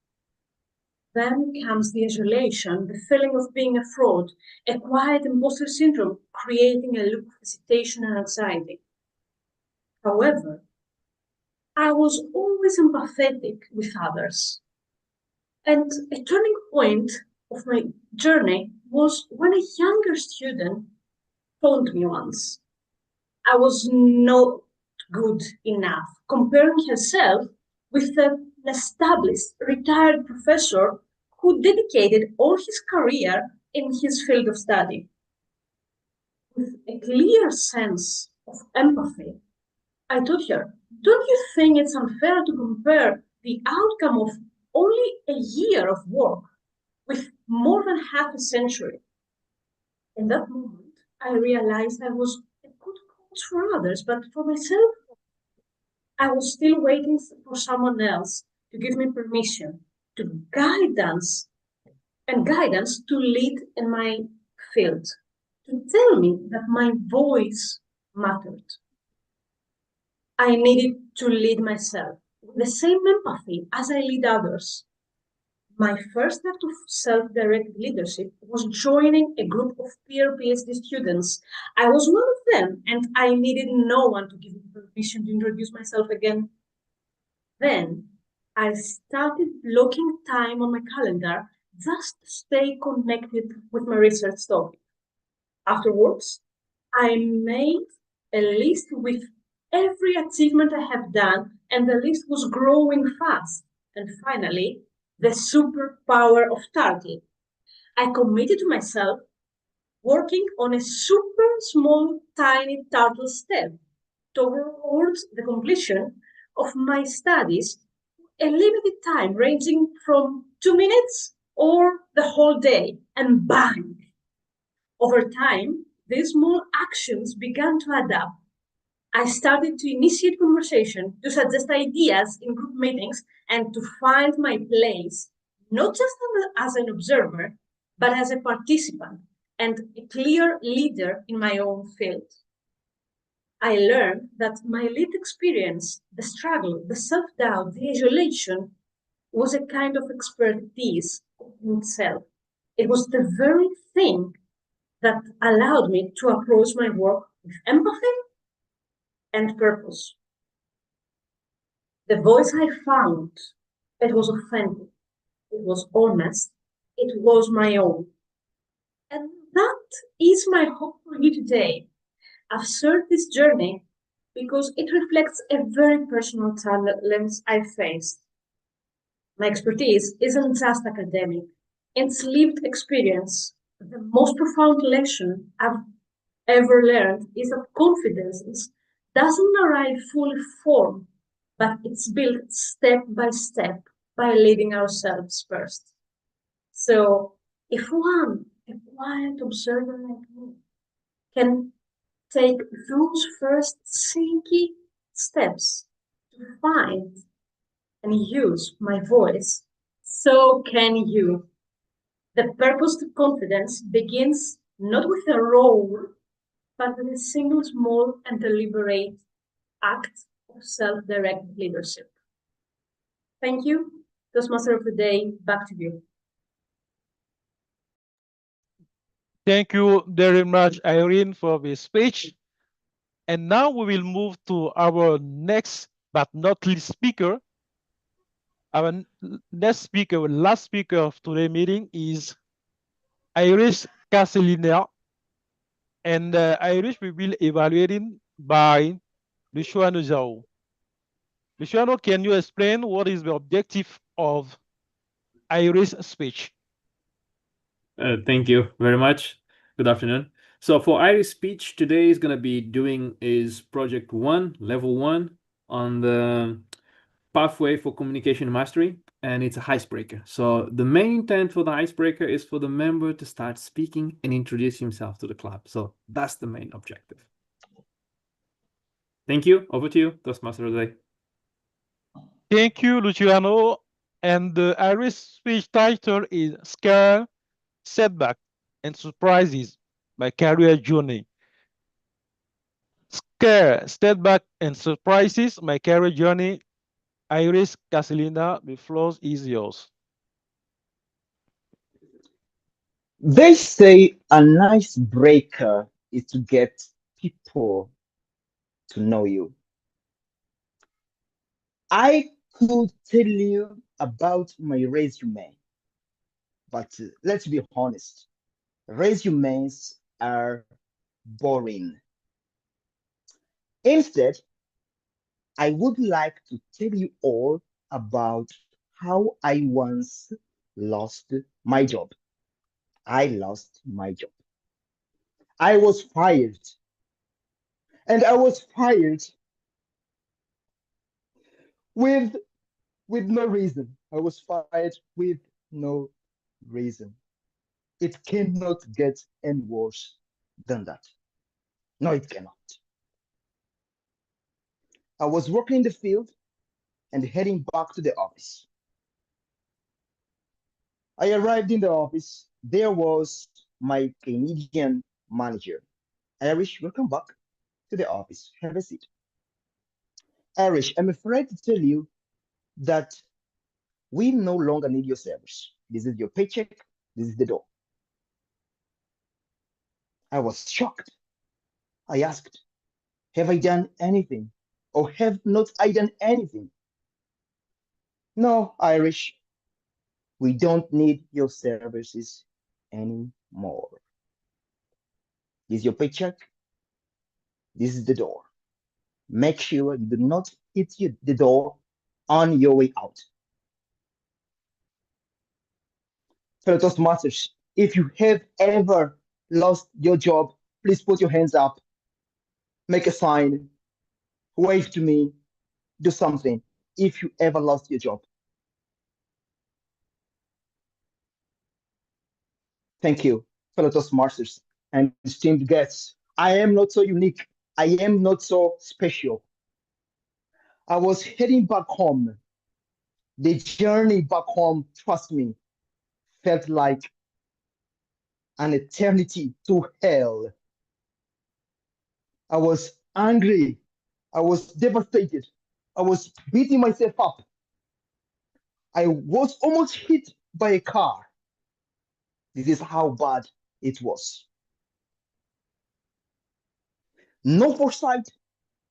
Then comes the isolation, the feeling of being a fraud, a quiet imposter syndrome, creating a loop of hesitation and anxiety. However, I was always empathetic with others. And a turning point of my journey was when a younger student told me once, I was not good enough, comparing herself with an established retired professor who dedicated all his career in his field of study. With a clear sense of empathy, I told her, don't you think it's unfair to compare the outcome of only a year of work with more than half a century? In that moment, I realized I was a good coach for others, but for myself, I was still waiting for someone else to give me permission, to guidance guidance to lead in my field, to tell me that my voice mattered. I needed to lead myself with the same empathy as I lead others. My first act of self-directed leadership was joining a group of peer PhD students. I was one of them, and I needed no one to give me permission to introduce myself again. Then I started blocking time on my calendar just to stay connected with my research topic. Afterwards, I made a list with every achievement I have done, and the list was growing fast. And finally, the superpower of turtle. I committed to myself working on a super small, tiny turtle step towards the completion of my studies, a limited time ranging from 2 minutes or the whole day, and bang! Over time, these small actions began to add up. I started to initiate conversation, to suggest ideas in group meetings, and to find my place, not just as an observer, but as a participant and a clear leader in my own field. I learned that my lived experience, the struggle, the self-doubt, the isolation, was a kind of expertise in itself. It was the very thing that allowed me to approach my work with empathy and purpose. The voice I found, it was authentic, it was honest, it was my own. And that is my hope for you today. I've shared this journey because it reflects a very personal challenge I faced. My expertise isn't just academic, it's lived experience. The most profound lesson I've ever learned is that confidence doesn't arrive fully formed, but it's built step by step by leading ourselves first. So if one, a quiet observer like me, can take those first sinky steps to find and use my voice, so can you. The purpose to confidence begins not with a role, but with a single small and deliberate act of self-directed leadership. Thank you. Toastmaster of the Day, back to you. Thank you very much, Irene, for this speech. And now we will move to our next but not least speaker. Our next speaker, last speaker of today's meeting is Iris Cassinela. And Iris will be evaluated by Luciano Zhao. Luciano, can you explain what is the objective of Iris' speech? Thank you very much. Good afternoon. So for Iris' speech today is going to be doing is project 1, level 1 on the pathway for communication mastery, and it's a icebreaker. So the main intent for the icebreaker is for the member to start speaking and introduce himself to the club. So that's the main objective. Thank you. Over to you, Toastmaster of the Day. Thank you, Luciano. And the Iris speech title is Scare, Setbacks, and Surprises, My Career Journey. Scare, Setbacks, and Surprises, My Career Journey. Iris Cassinela, the floor is yours. They say a nice breaker is to get people to know you. I could tell you about my resume, but let's be honest, resumes are boring. Instead, I would like to tell you all about how I once lost my job. I lost my job. I was fired. And I was fired with no reason. I was fired with no reason. It cannot get any worse than that. No, it cannot. I was working in the field and heading back to the office. I arrived in the office. There was my Canadian manager. Irish, welcome back to the office. Have a seat. Irish, I'm afraid to tell you that we no longer need your service. This is your paycheck. This is the door. I was shocked. I asked, have I done anything? Or have not I done anything? No, Irish, we don't need your services anymore. This is your paycheck. This is the door. Make sure you do not hit the door on your way out. Fellow Toastmasters, if you have ever lost your job, please put your hands up, make a sign, wave to me, do something if you ever lost your job. Thank you, fellow Toastmasters and esteemed guests. I am not so unique. I am not so special. I was heading back home. The journey back home, trust me, felt like an eternity to hell. I was angry. I was devastated. I was beating myself up. I was almost hit by a car. This is how bad it was. No foresight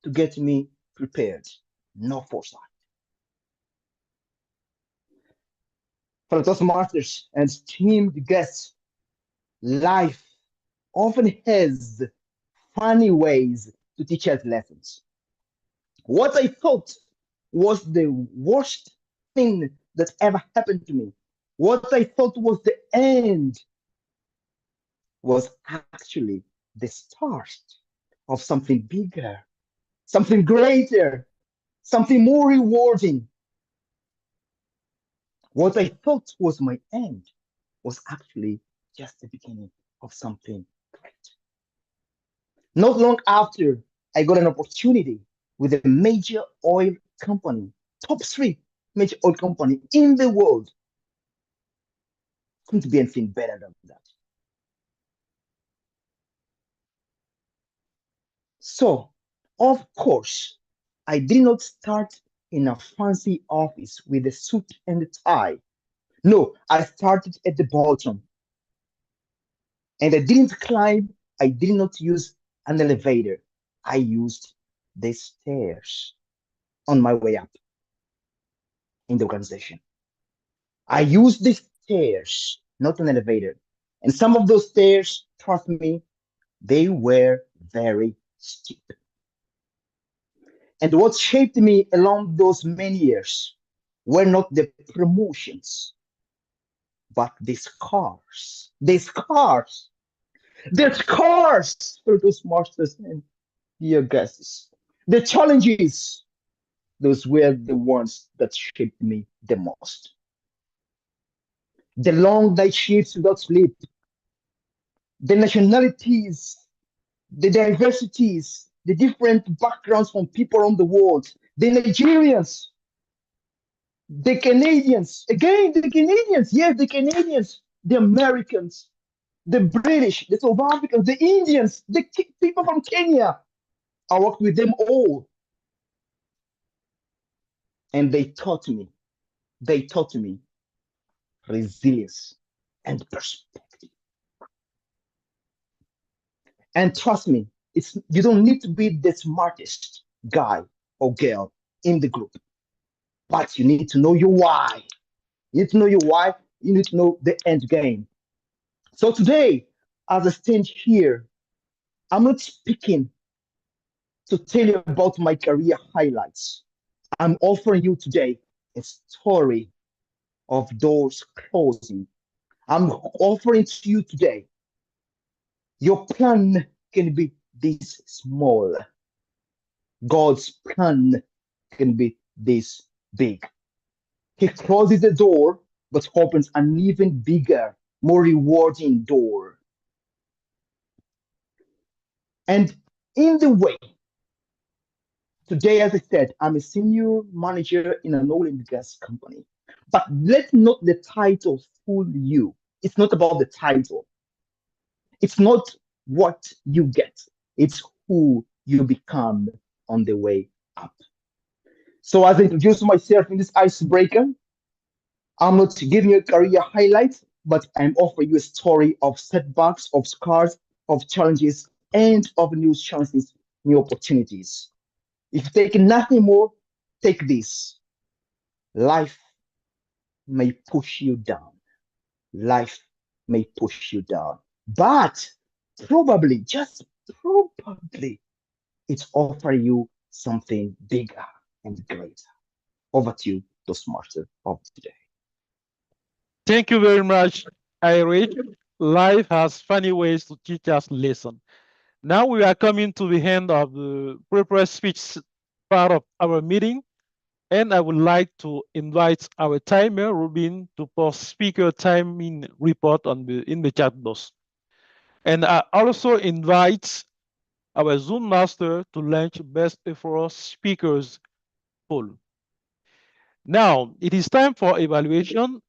to get me prepared. No foresight. For the Toastmasters and esteemed guests, life often has funny ways to teach us lessons. What I thought was the worst thing that ever happened to me, what I thought was the end, was actually the start of something bigger, something greater, something more rewarding. What I thought was my end was actually just the beginning of something great. Not long after, I got an opportunity with a major oil company, top 3 major oil company in the world. Couldn't be anything better than that. So, of course, I did not start in a fancy office with a suit and a tie. No, I started at the bottom. And I didn't climb, I did not use an elevator. I used the stairs on my way up in the organization. I used the stairs, not an elevator. And some of those stairs, trust me, they were very steep. And what shaped me along those many years were not the promotions, but the scars. The scars. The scars for those masters and dear guests. The challenges, those were the ones that shaped me the most. The long night shifts without sleep, the nationalities, the diversities, the different backgrounds from people around the world, the Nigerians, the Canadians, again, the Canadians, yes, the Canadians, the Americans, the British, the South Africans, the Indians, the people from Kenya. I worked with them all. And they taught me resilience and perspective. And trust me, you don't need to be the smartest guy or girl in the group, but you need to know your why. You need to know your why. You need to know the end game. So today, as I stand here, I'm not speaking to tell you about my career highlights. I'm offering you today a story of doors closing. I'm offering to you today, your plan can be this small. God's plan can be this big. He closes the door, but opens an even bigger, more rewarding door. And in the way, today, as I said, I'm a senior manager in an oil and gas company. But let not the title fool you. It's not about the title. It's not what you get. It's who you become on the way up. So as I introduce myself in this icebreaker, I'm not giving you a career highlight, but I'm offering you a story of setbacks, of scars, of challenges, and of new chances, new opportunities. If you take nothing more, take this. Life may push you down. Life may push you down. But probably, just probably, it's offering you something bigger and greater. Over to you, Toastmaster of today. Thank you very much, Eirini. Life has funny ways to teach us lessons. Now we are coming to the end of the prepared speech part of our meeting, and I would like to invite our timer, Rubin, to post speaker timing report in the chat box. And I also invite our Zoom master to launch best effort speakers poll. Now it is time for evaluation,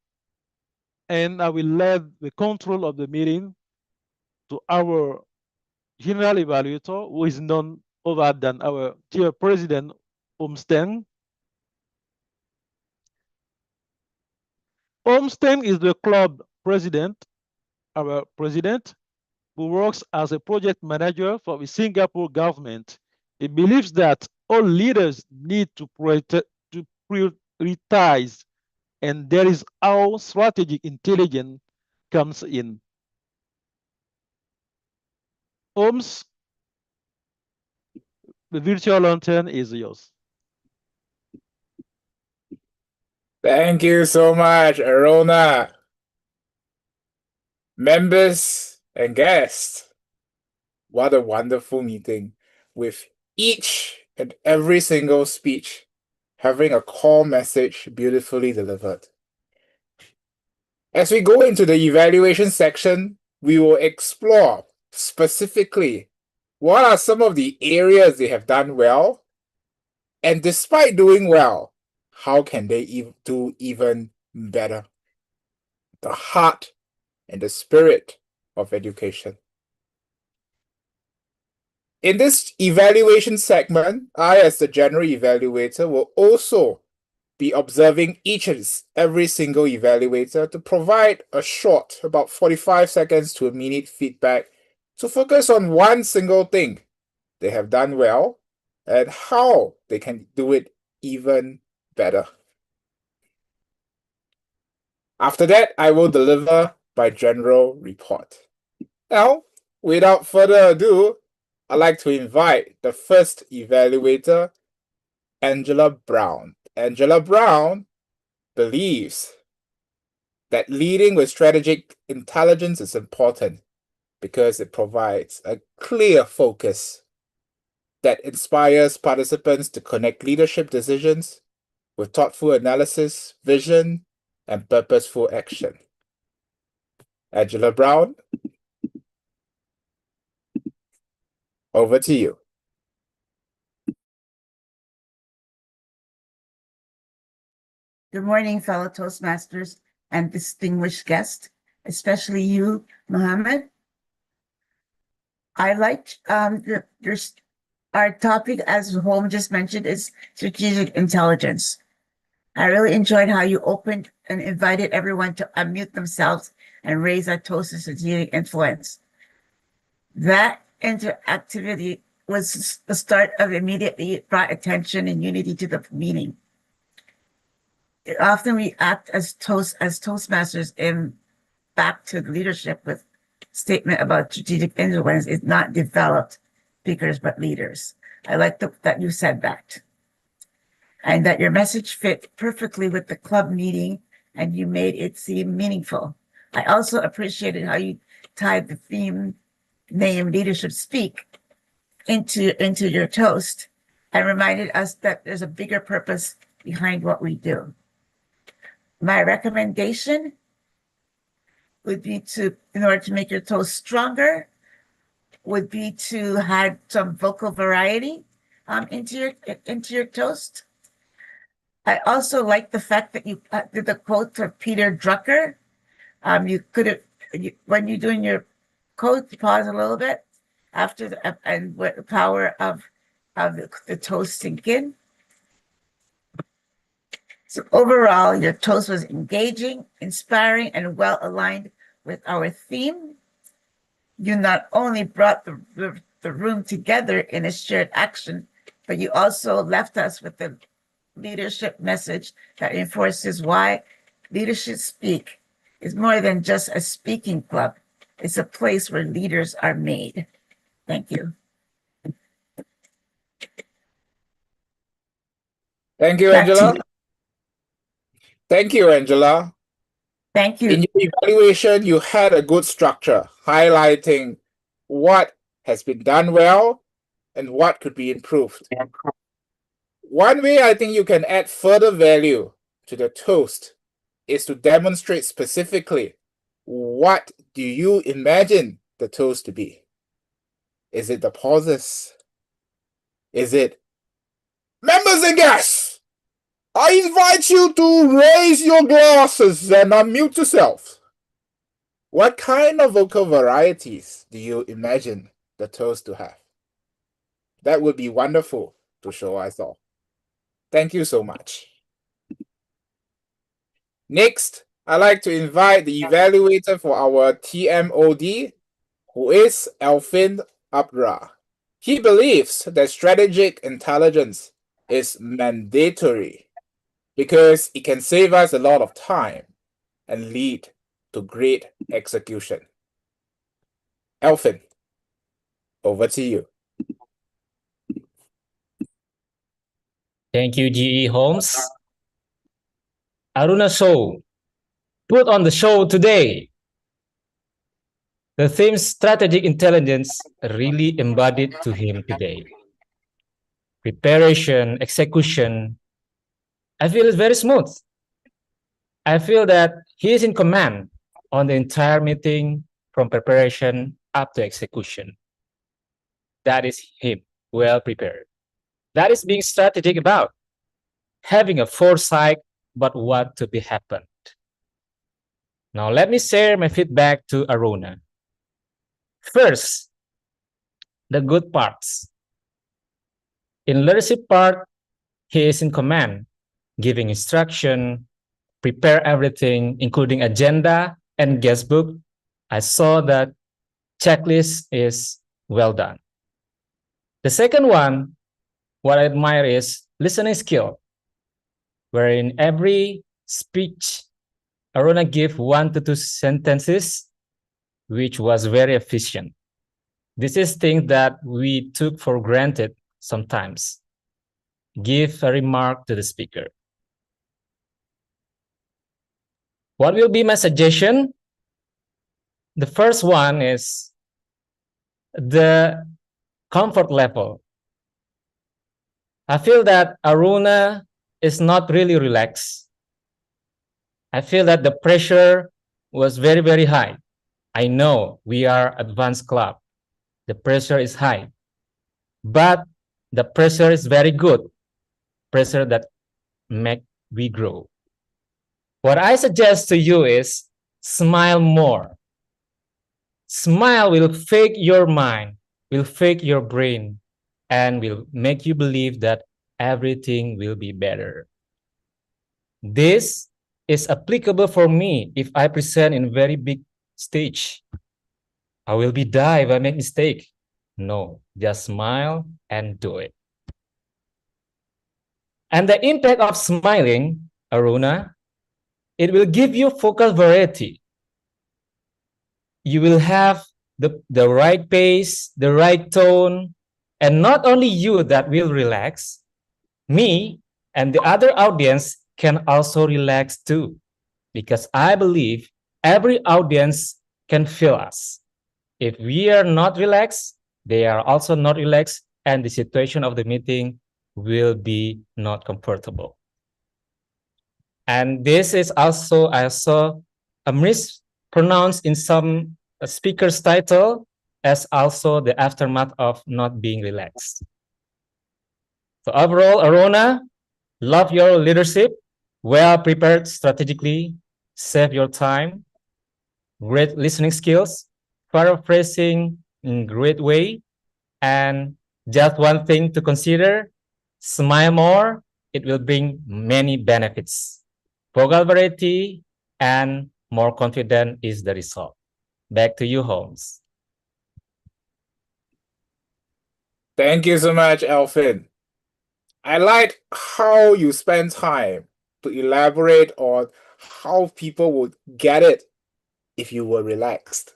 and I will let the control of the meeting to our general evaluator, who is none other than our dear president, Omsten. Omsten is the club president, our president, who works as a project manager for the Singapore government. He believes that all leaders need to prioritize, and there is how strategic intelligence comes in. Holmes, the virtual lantern is yours. Thank you so much, Arouna. Members and guests, what a wonderful meeting with each and every single speech having a core message beautifully delivered. As we go into the evaluation section, we will explore specifically what are some of the areas they have done well, and despite doing well, how can they do even better? The heart and the spirit of education. In this evaluation segment, I, as the general evaluator, will also be observing each and every single evaluator to provide a short, about 45 seconds to a minute feedback to focus on one single thing they have done well and how they can do it even better. After that, I will deliver my general report. Now, without further ado, I'd like to invite the first evaluator, Angela Brown. Angela Brown believes that leading with strategic intelligence is important because it provides a clear focus that inspires participants to connect leadership decisions with thoughtful analysis, vision, and purposeful action. Angela Brown, over to you. Good morning, fellow Toastmasters and distinguished guests, especially you, Mohammed. I liked our topic, as Holm just mentioned, is strategic intelligence. I really enjoyed how you opened and invited everyone to unmute themselves and raise a toast to strategic influence. That interactivity was the start of immediately brought attention and unity to the meeting. Often we act as Toastmasters in back to leadership with statement about strategic influence is not developed speakers but leaders. I like that you said that. And that your message fit perfectly with the club meeting and you made it seem meaningful. I also appreciated how you tied the theme name Leadership Speak into your toast and reminded us that there's a bigger purpose behind what we do. My recommendation would be in order to make your toast stronger, would be to add some vocal variety into your toast. I also like the fact that you did the quote of Peter Drucker. You could have, when you're doing your quote, pause a little bit after and what the power of the toast sink in. So overall, your toast was engaging, inspiring, and well aligned with our theme. You not only brought the room together in a shared action, but you also left us with the leadership message that enforces why Leadership Speak is more than just a speaking club. It's a place where leaders are made. Thank you. Thank you, Angela. Thank you, Angela. Thank you. In your evaluation, you had a good structure, highlighting what has been done well and what could be improved. One way I think you can add further value to the toast is to demonstrate specifically what do you imagine the toast to be. Is it the pauses? Is it members and guests? I invite you to raise your glasses and unmute yourself. What kind of vocal varieties do you imagine the toast to have? That would be wonderful to show us all. Thank you so much. Next, I'd like to invite the evaluator for our TMOD, who is Alvin Abra. He believes that strategic intelligence is mandatory because it can save us a lot of time and lead to great execution. Alvin, over to you. Thank you, G.E. Holmes. Arouna Sow, put on the show today. The theme strategic intelligence really embodied to him today. Preparation, execution, I feel it's very smooth. I feel that he is in command on the entire meeting from preparation up to execution. That is him, well prepared. That is being strategic about having a foresight about what to be happened. Now let me share my feedback to Arouna. First, the good parts. In leadership part, he is in command, giving instruction, prepare everything, including agenda and guest book. I saw that checklist is well done. The second one, what I admire is listening skill, where in every speech, Arouna gave 1 to 2 sentences, which was very efficient. This is things that we took for granted sometimes. Give a remark to the speaker. What will be my suggestion? The first one is the comfort level. I feel that Arouna is not really relaxed. I feel that the pressure was very, very high. I know we are advanced club. The pressure is high, but the pressure is very good. Pressure that make we grow. What I suggest to you is smile more. Smile will fake your mind, will fake your brain, and will make you believe that everything will be better. This is applicable for me if I present in very big stage. I will be die if I make mistake. No, just smile and do it. And the impact of smiling, Arouna, it will give you focal variety. You will have the right pace, the right tone, And not only you that will relax, me and the other audience can also relax too, because I believe every audience can feel us. If we are not relaxed, they are also not relaxed, and the situation of the meeting will be not comfortable. And this is also I saw a mispronounced in some speaker's title as also the aftermath of not being relaxed. So overall, Arouna, love your leadership, well prepared strategically, save your time, great listening skills, paraphrasing in great way, and just one thing to consider, smile more, it will bring many benefits. Vocal variety and more confident is the result. Back to you, Holmes. Thank you so much, Alvin. I like how you spend time to elaborate on how people would get it if you were relaxed.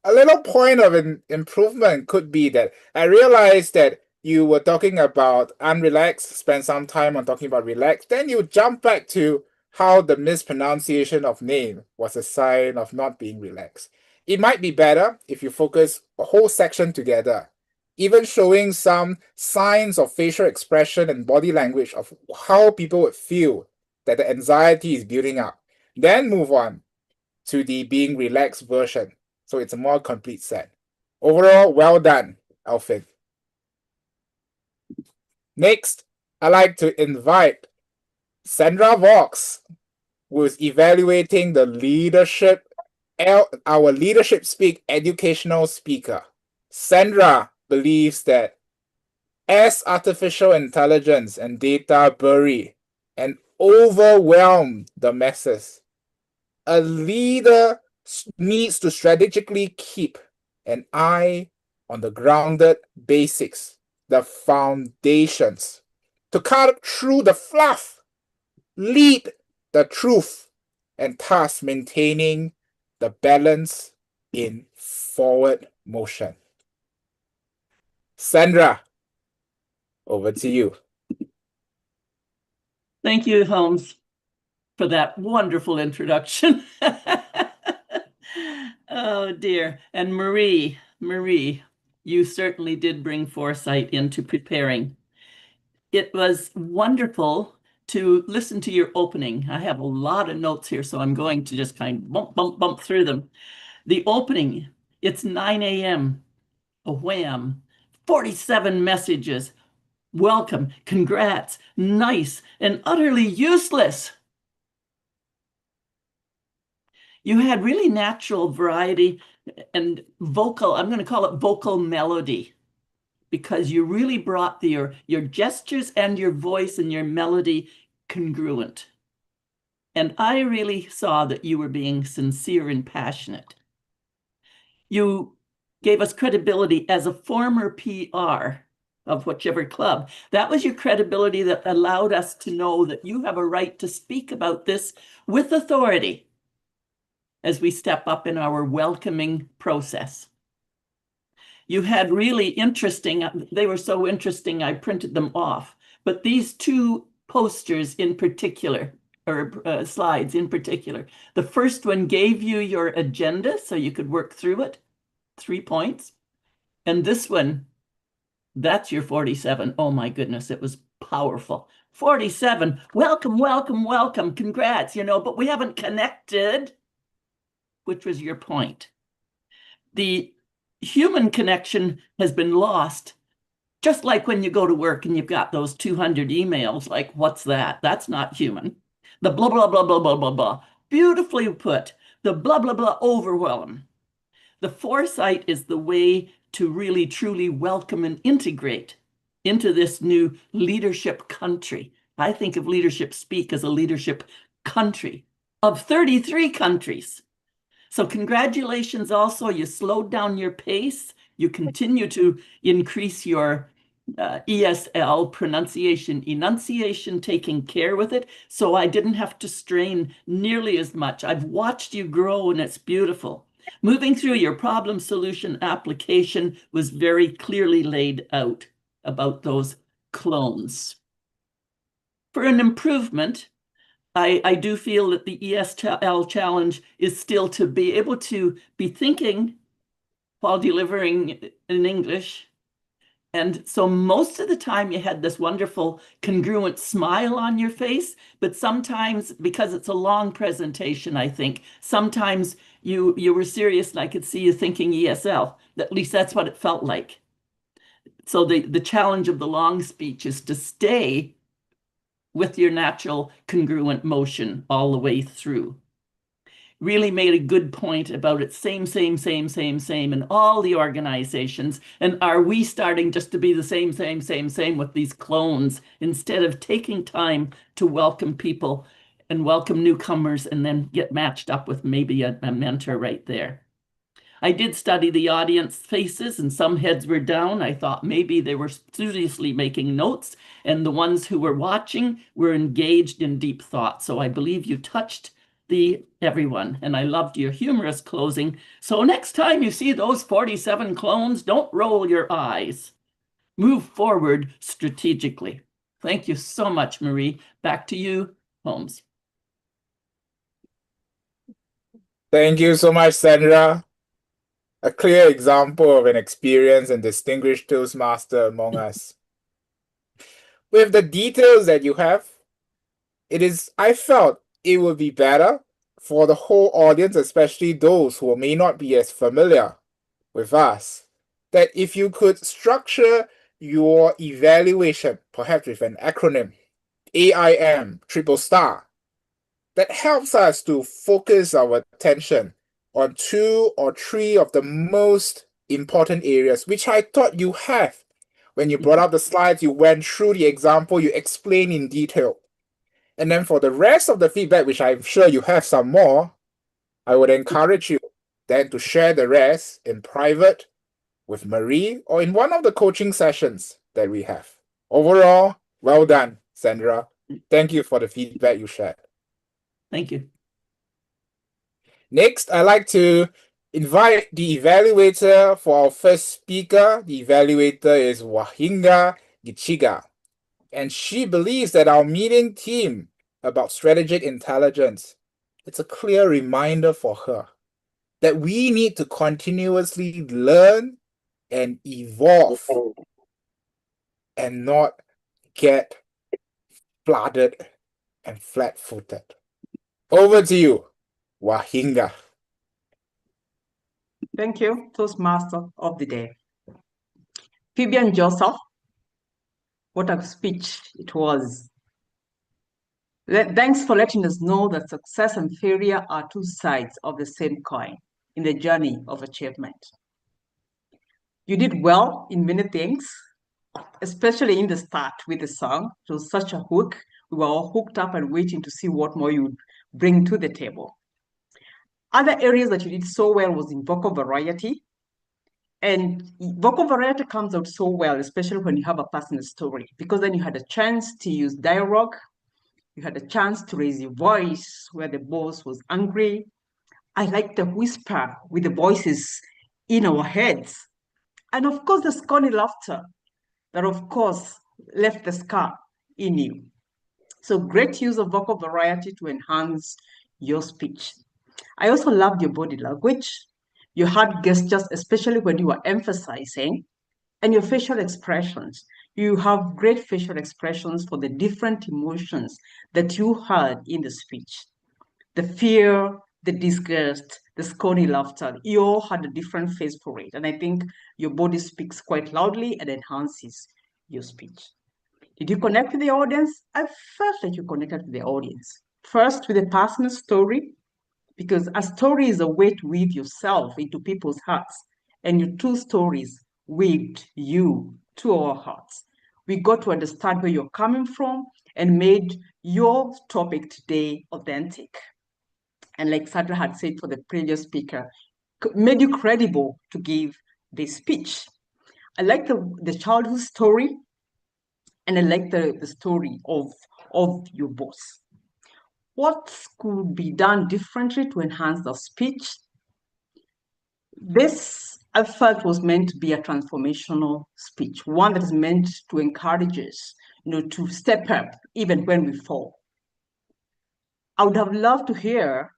A little point of an improvement could be that I realized that you were talking about unrelaxed, spend some time on talking about relaxed, then you jump back to how the mispronunciation of name was a sign of not being relaxed. It might be better if you focus a whole section together, even showing some signs of facial expression and body language of how people would feel that the anxiety is building up. Then move on to the being relaxed version. So it's a more complete set. Overall, well done, Alfred. Next, I'd like to invite Sandra Vox, who is evaluating the our Leadership Speak educational speaker. Sandra believes that as artificial intelligence and data bury and overwhelm the masses, a leader needs to strategically keep an eye on the grounded basics, the foundations, to cut through the fluff, lead the truth, and thus maintaining the balance in forward motion. Sandra, over to you. Thank you, Holmes, for that wonderful introduction. Oh, dear. And Marie, you certainly did bring foresight into preparing. It was wonderful to listen to your opening. I have a lot of notes here, so I'm going to just kind of bump through them. The opening, it's 9 a.m., a wham, 47 messages. Welcome, congrats, nice, and utterly useless. You had really natural variety and vocal, I'm going to call it vocal melody, because you really brought your gestures and your voice and your melody congruent. And I really saw that you were being sincere and passionate. You gave us credibility as a former PR of whichever club. That was your credibility that allowed us to know that you have a right to speak about this with authority as we step up in our welcoming process. You had really interesting, they were so interesting, I printed them off, but these two posters in particular, or slides in particular, the first one gave you your agenda so you could work through it, 3 points. And this one, that's your 47. Oh my goodness, it was powerful. 47, welcome, welcome, welcome, congrats, but we haven't connected, which was your point. The human connection has been lost, just like when you go to work and you've got those 200 emails, like, what's that? That's not human. The blah, blah, blah, blah, blah, blah, blah. Beautifully put. The blah, blah, blah overwhelm. The foresight is the way to really, truly welcome and integrate into this new leadership country. I think of Leadership Speak as a leadership country of 33 countries. So congratulations also, you slowed down your pace. You continue to increase your ESL pronunciation, enunciation, taking care with it. So I didn't have to strain nearly as much. I've watched you grow and it's beautiful. Moving through your problem solution application was very clearly laid out about those clones. For an improvement, I do feel that the ESL challenge is still to be able to be thinking while delivering in English. And so most of the time you had this wonderful congruent smile on your face, but sometimes, because it's a long presentation, I think, sometimes you were serious and I could see you thinking ESL. At least that's what it felt like. So the challenge of the long speech is to stay with your natural congruent motion all the way through. Really made a good point about it, same in all the organizations. And are we starting just to be the same with these clones instead of taking time to welcome people and welcome newcomers and then get matched up with maybe a mentor right there? I did study the audience faces and some heads were down. I thought maybe they were studiously making notes and the ones who were watching were engaged in deep thought. So I believe you touched everyone, and I loved your humorous closing. So next time you see those 47 clones, don't roll your eyes. Move forward strategically. Thank you so much, Marie. Back to you, Holmes. Thank you so much, Sandra. A clear example of an experienced and distinguished Toastmaster among us. With the details that you have, I felt it would be better for the whole audience, especially those who may not be as familiar with us, that if you could structure your evaluation, perhaps with an acronym, AIM, triple star, that helps us to focus our attention on 2 or 3 of the most important areas, which I thought you have. When you brought up the slides, you went through the example, you explained in detail. And then for the rest of the feedback, which I'm sure you have some more, I would encourage you then to share the rest in private with Marie or in one of the coaching sessions that we have. Overall, well done, Sandra. Thank you for the feedback you shared. Thank you. Next, I'd like to invite the evaluator for our first speaker. The evaluator is Wahinga Gichiga, and she believes that our meeting theme about strategic intelligence, it's a clear reminder for her that we need to continuously learn and evolve and not get flooded and flat-footed. Over to you, Wahinga. Thank you, Toastmaster of the day. Phibian Joseph, what a speech it was. Thanks for letting us know that success and failure are 2 sides of the same coin in the journey of achievement. You did well in many things, especially in the start with the song. It was such a hook. We were all hooked up and waiting to see what more you would bring to the table. Other areas that you did so well was in vocal variety. And vocal variety comes out so well, especially when you have a personal story, because then you had a chance to use dialogue. You had a chance to raise your voice where the boss was angry. I like the whisper with the voices in our heads. And of course, the scony laughter that, of course, left the scar in you. So great use of vocal variety to enhance your speech. I also loved your body language. You had gestures, especially when you were emphasizing, and your facial expressions. You have great facial expressions for the different emotions that you had in the speech. The fear, the disgust, the scony laughter, you all had a different face for it. And I think your body speaks quite loudly and enhances your speech. Did you connect with the audience? I felt like you connected with the audience. First, with a personal story, because a story is a way to weave yourself into people's hearts. And your 2 stories weaved you to our hearts. We got to understand where you're coming from and made your topic today authentic. And like Sandra had said for the previous speaker, made you credible to give this speech. I like the childhood story, and I like the story of your boss. What could be done differently to enhance the speech? This, I felt, was meant to be a transformational speech, one that is meant to encourage us, to step up even when we fall. I would have loved to hear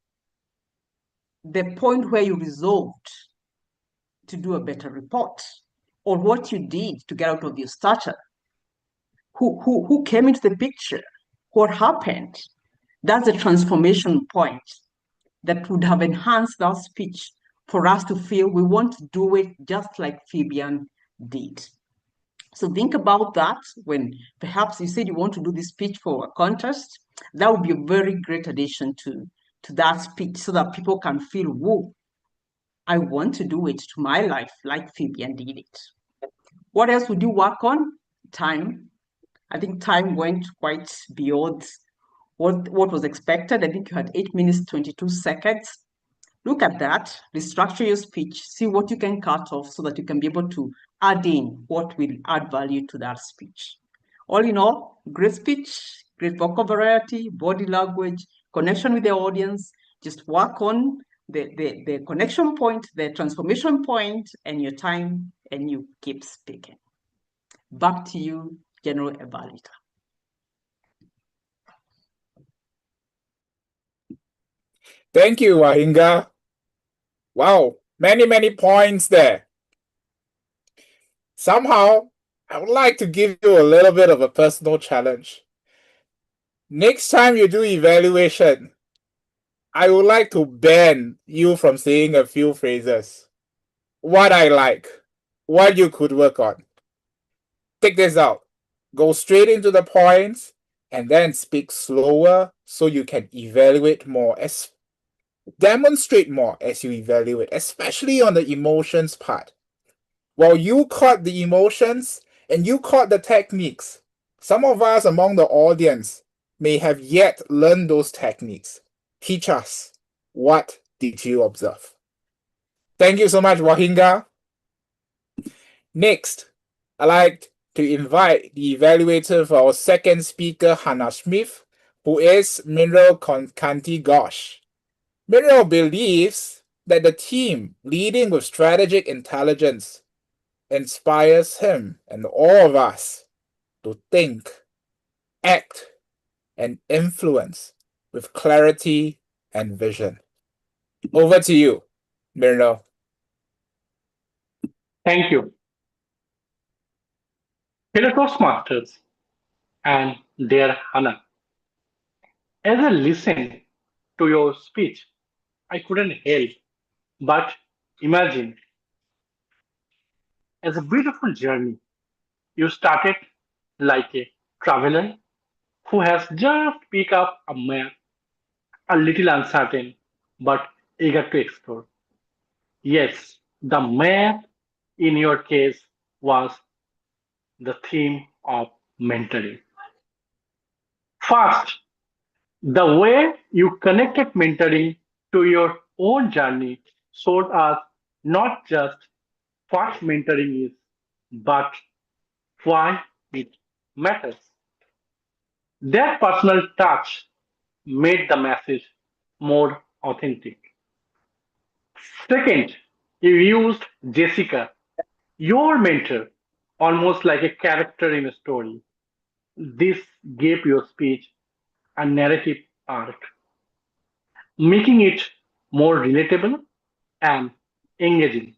the point where you resolved to do a better report, or what you did to get out of your stutter. Who came into the picture? What happened? That's a transformation point that would have enhanced that speech for us to feel we want to do it just like Phibian did. So think about that when perhaps you said you want to do this speech for a contest. That would be a very great addition to that speech so that people can feel, whoa, I want to do it to my life like Phibian did it. What else would you work on? Time. I think time went quite beyond what was expected. I think you had 8 minutes, 22 seconds. Look at that, restructure your speech, see what you can cut off so that you can be able to add in what will add value to that speech. All in all, great speech, great vocal variety, body language, connection with the audience. Just work on the connection point, the transformation point, and your time, and you keep speaking. Back to you, General Evaluator. Thank you, Wahinga. Wow, many points there. Somehow, I would like to give you a little bit of a personal challenge. Next time you do evaluation, I would like to ban you from saying a few phrases. What I like, what you could work on. Take this out. Go straight into the points and then speak slower so you can evaluate more, demonstrate more as you evaluate, especially on the emotions part. While you caught the emotions and you caught the techniques, some of us among the audience may have yet learned those techniques. Teach us, what did you observe? Thank you so much, Wahinga. Next, I'd like to invite the evaluator for our second speaker, Hannah Smith, who is Mineral Kanti Ghosh. Mineral believes that the team leading with strategic intelligence inspires him and all of us to think, act, and influence with clarity and vision. Over to you, Mineral. Thank you. Fellow Toastmasters and dear Hannah, as I listened to your speech, I couldn't help but imagine as a beautiful journey. You started like a traveler who has just picked up a map, a little uncertain, but eager to explore. Yes, the map in your case was the theme of mentoring. First, the way you connected mentoring to your own journey showed us not just what mentoring is, but why it matters. That personal touch made the message more authentic. Second, you used Jessica, your mentor, almost like a character in a story. This gave your speech a narrative arc, making it more relatable and engaging.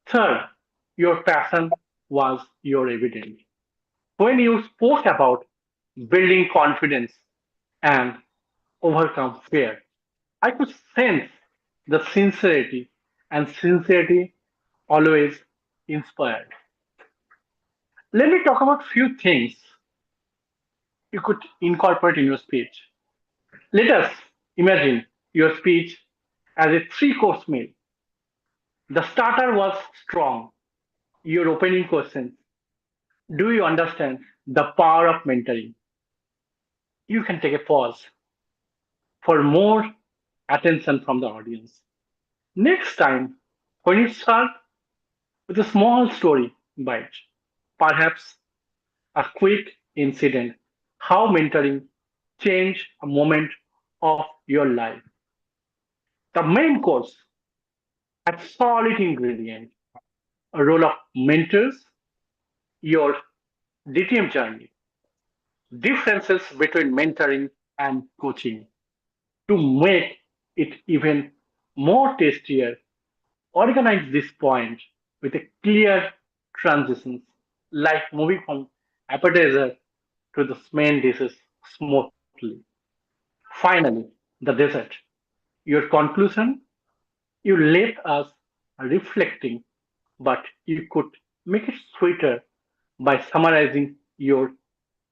Third, your passion was your evidence. When you spoke about building confidence and overcome fear, I could sense the sincerity, and sincerity always inspired. Let me talk about few things you could incorporate in your speech. Let us imagine your speech as a three-course meal. The starter was strong. Your opening question: do you understand the power of mentoring? You can take a pause for more attention from the audience. Next time, when you start with a small story bite, perhaps a quick incident, how mentoring changed a moment of your life. The main course, a solid ingredient, a role of mentors, your DTM journey, differences between mentoring and coaching. To make it even more tastier, organize this point with a clear transitions, like moving from appetizer to the main dishes smoothly. Finally, the dessert. Your conclusion, you left us reflecting, but you could make it sweeter by summarizing your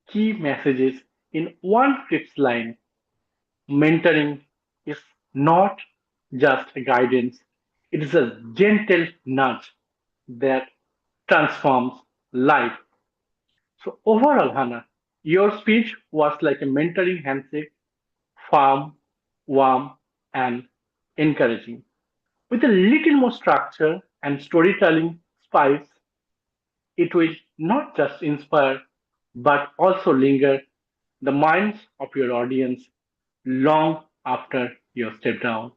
key messages in one crisp line. Mentoring is not just a guidance, it is a gentle nudge that transforms life. So, overall, Hannah, your speech was like a mentoring handshake, firm, warm, and encouraging. With a little more structure and storytelling spice, it will not just inspire but also linger the minds of your audience long after you step down.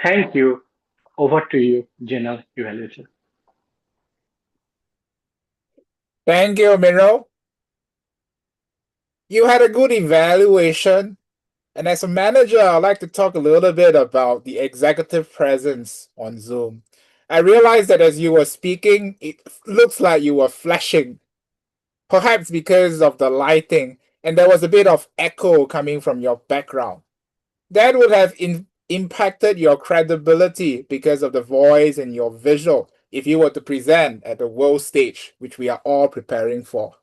Thank you. Over to you, General Evaluator. Thank you, Miro. You had a good evaluation. And as a manager, I'd like to talk a little bit about the executive presence on Zoom. I realized that as you were speaking, it looks like you were flashing, perhaps because of the lighting, and there was a bit of echo coming from your background. That would have impacted your credibility because of the voice and your visual if you were to present at the world stage, which we are all preparing for.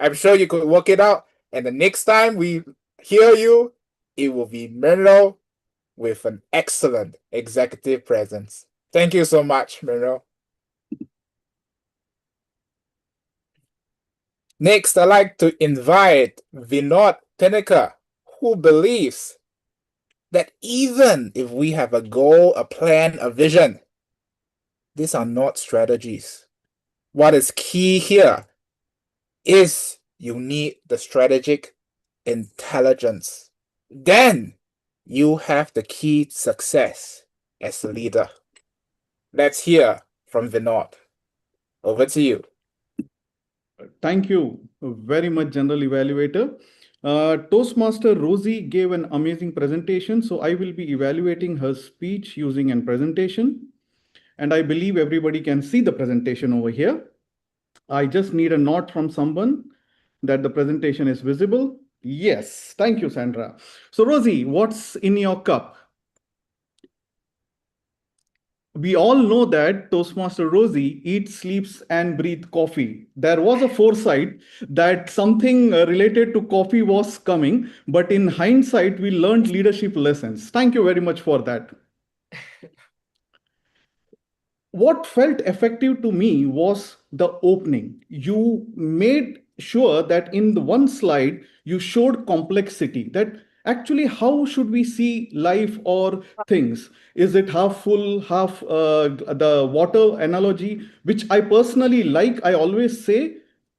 I'm sure you could work it out, and the next time we hear you, it will be Miro with an excellent executive presence. Thank you so much, Miro. Next, I'd like to invite Vinod Panicker, who believes that even if we have a goal, a plan, a vision, these are not strategies. What is key here is you need the strategic intelligence. Then you have the key to success as a leader. Let's hear from Vinod. Over to you. Thank you very much, General Evaluator. Toastmaster Rozy gave an amazing presentation, so I will be evaluating her speech using a presentation. And I believe everybody can see the presentation over here. I just need a nod from someone that the presentation is visible. Yes, thank you, Sandra. So Rozy, what's in your cup? We all know that Toastmaster Rozy eats, sleeps, and breathes coffee. There was a foresight that something related to coffee was coming, but in hindsight, we learned leadership lessons. Thank you very much for that. What felt effective to me was the opening. You made sure that in the one slide, you showed complexity, that actually how should we see life or things? Is it half full, half the water analogy, which I personally like. I always say,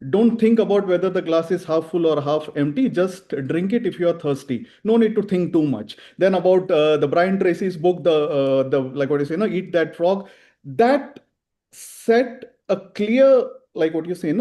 don't think about whether the glass is half full or half empty. Just drink it if you are thirsty. No need to think too much. Then about the Brian Tracy's book, the like what you say, eat that frog. That set a clear, like what you say,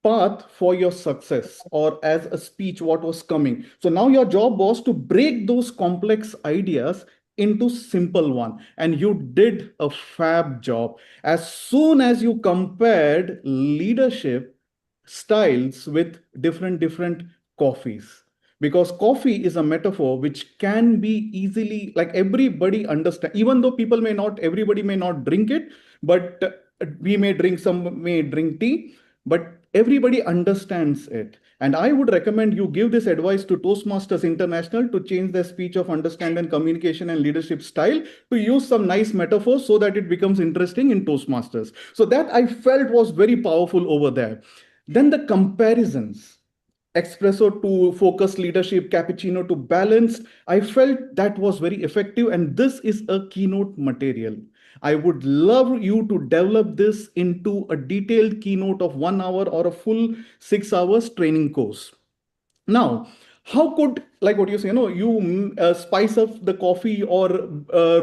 path for your success, or as a speech what was coming. So now your job was to break those complex ideas into simple one, and you did a fab job. As soon as you compared leadership styles with different coffees, because coffee is a metaphor which can be easily, like, everybody understand, even though people may not, everybody may not drink it, but we may drink, some may drink tea, but everybody understands it. And I would recommend you give this advice to Toastmasters International to change their speech of understand and communication and leadership style to use some nice metaphors so that it becomes interesting in Toastmasters. So that I felt was very powerful over there. Then the comparisons, espresso to focused leadership, cappuccino to balanced, I felt that was very effective. And this is a keynote material. I would love you to develop this into a detailed keynote of 1 hour or a full 6 hours training course. Now, how could, like what you say, you spice up the coffee or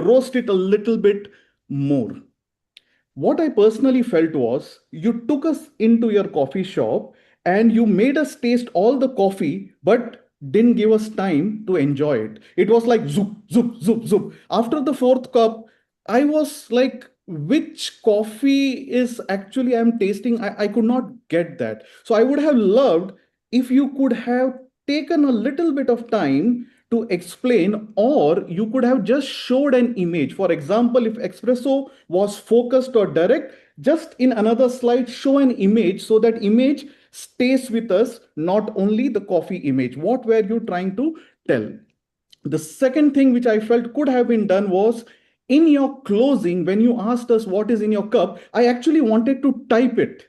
roast it a little bit more. What I personally felt was you took us into your coffee shop and you made us taste all the coffee, but didn't give us time to enjoy it. It was like zoop, zoop, zoop, zoop. After the fourth cup, I was like, which coffee is actually I'm tasting? I could not get that. So I would have loved if you could have taken a little bit of time to explain, or you could have just showed an image. For example, if espresso was focused or direct, just in another slide show an image so that image stays with us, not only the coffee image. What were you trying to tell? The second thing which I felt could have been done was, in your closing, when you asked us what is in your cup, I actually wanted to type it,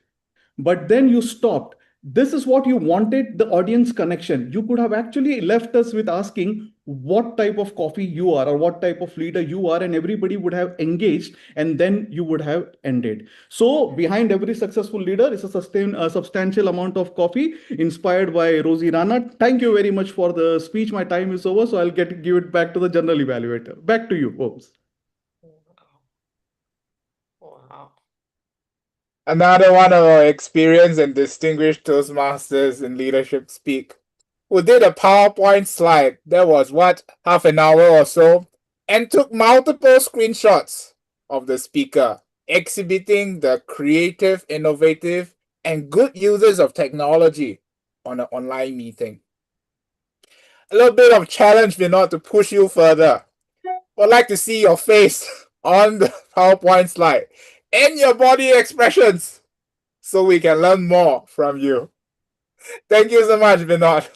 but then you stopped. This is what you wanted, the audience connection. You could have actually left us with asking what type of coffee you are or what type of leader you are, and everybody would have engaged, and then you would have ended. So behind every successful leader is a substantial amount of coffee, inspired by Rozy, Rana. Thank you very much for the speech. My time is over, so I'll give it back to the general evaluator. Back to you, Holmes. Wow. Another one of our experienced and distinguished Toastmasters in leadership speak, who did a PowerPoint slide that was, half an hour or so, and took multiple screenshots of the speaker, exhibiting the creative, innovative, and good uses of technology on an online meeting. A little bit of challenge, Vinod, to push you further. I'd like to see your face on the PowerPoint slide and your body expressions so we can learn more from you. Thank you so much, Vinod.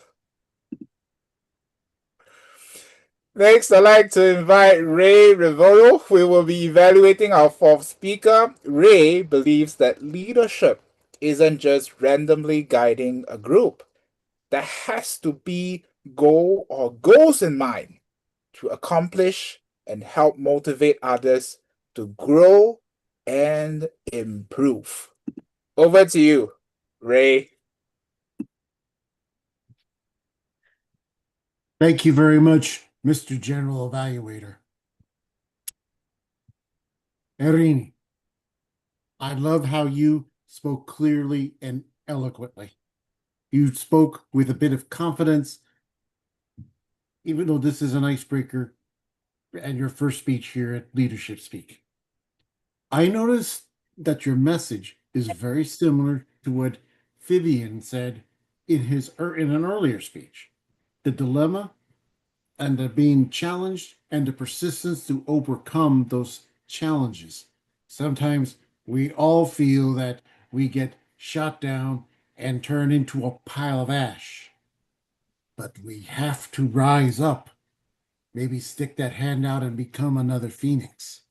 Next, I'd like to invite Ray Rivolo. We will be evaluating our fourth speaker. Ray believes that leadership isn't just randomly guiding a group. There has to be goal or goals in mind to accomplish and help motivate others to grow and improve. Over to you, Ray. Thank you very much, Mr. General Evaluator. Eirini, I love how you spoke clearly and eloquently. You spoke with a bit of confidence, even though this is an icebreaker and your first speech here at Leadership Speak. I noticed that your message is very similar to what Phibian said in an earlier speech. The dilemma and the being challenged and the persistence to overcome those challenges. Sometimes we all feel that we get shot down and turn into a pile of ash. But we have to rise up, maybe stick that hand out and become another phoenix,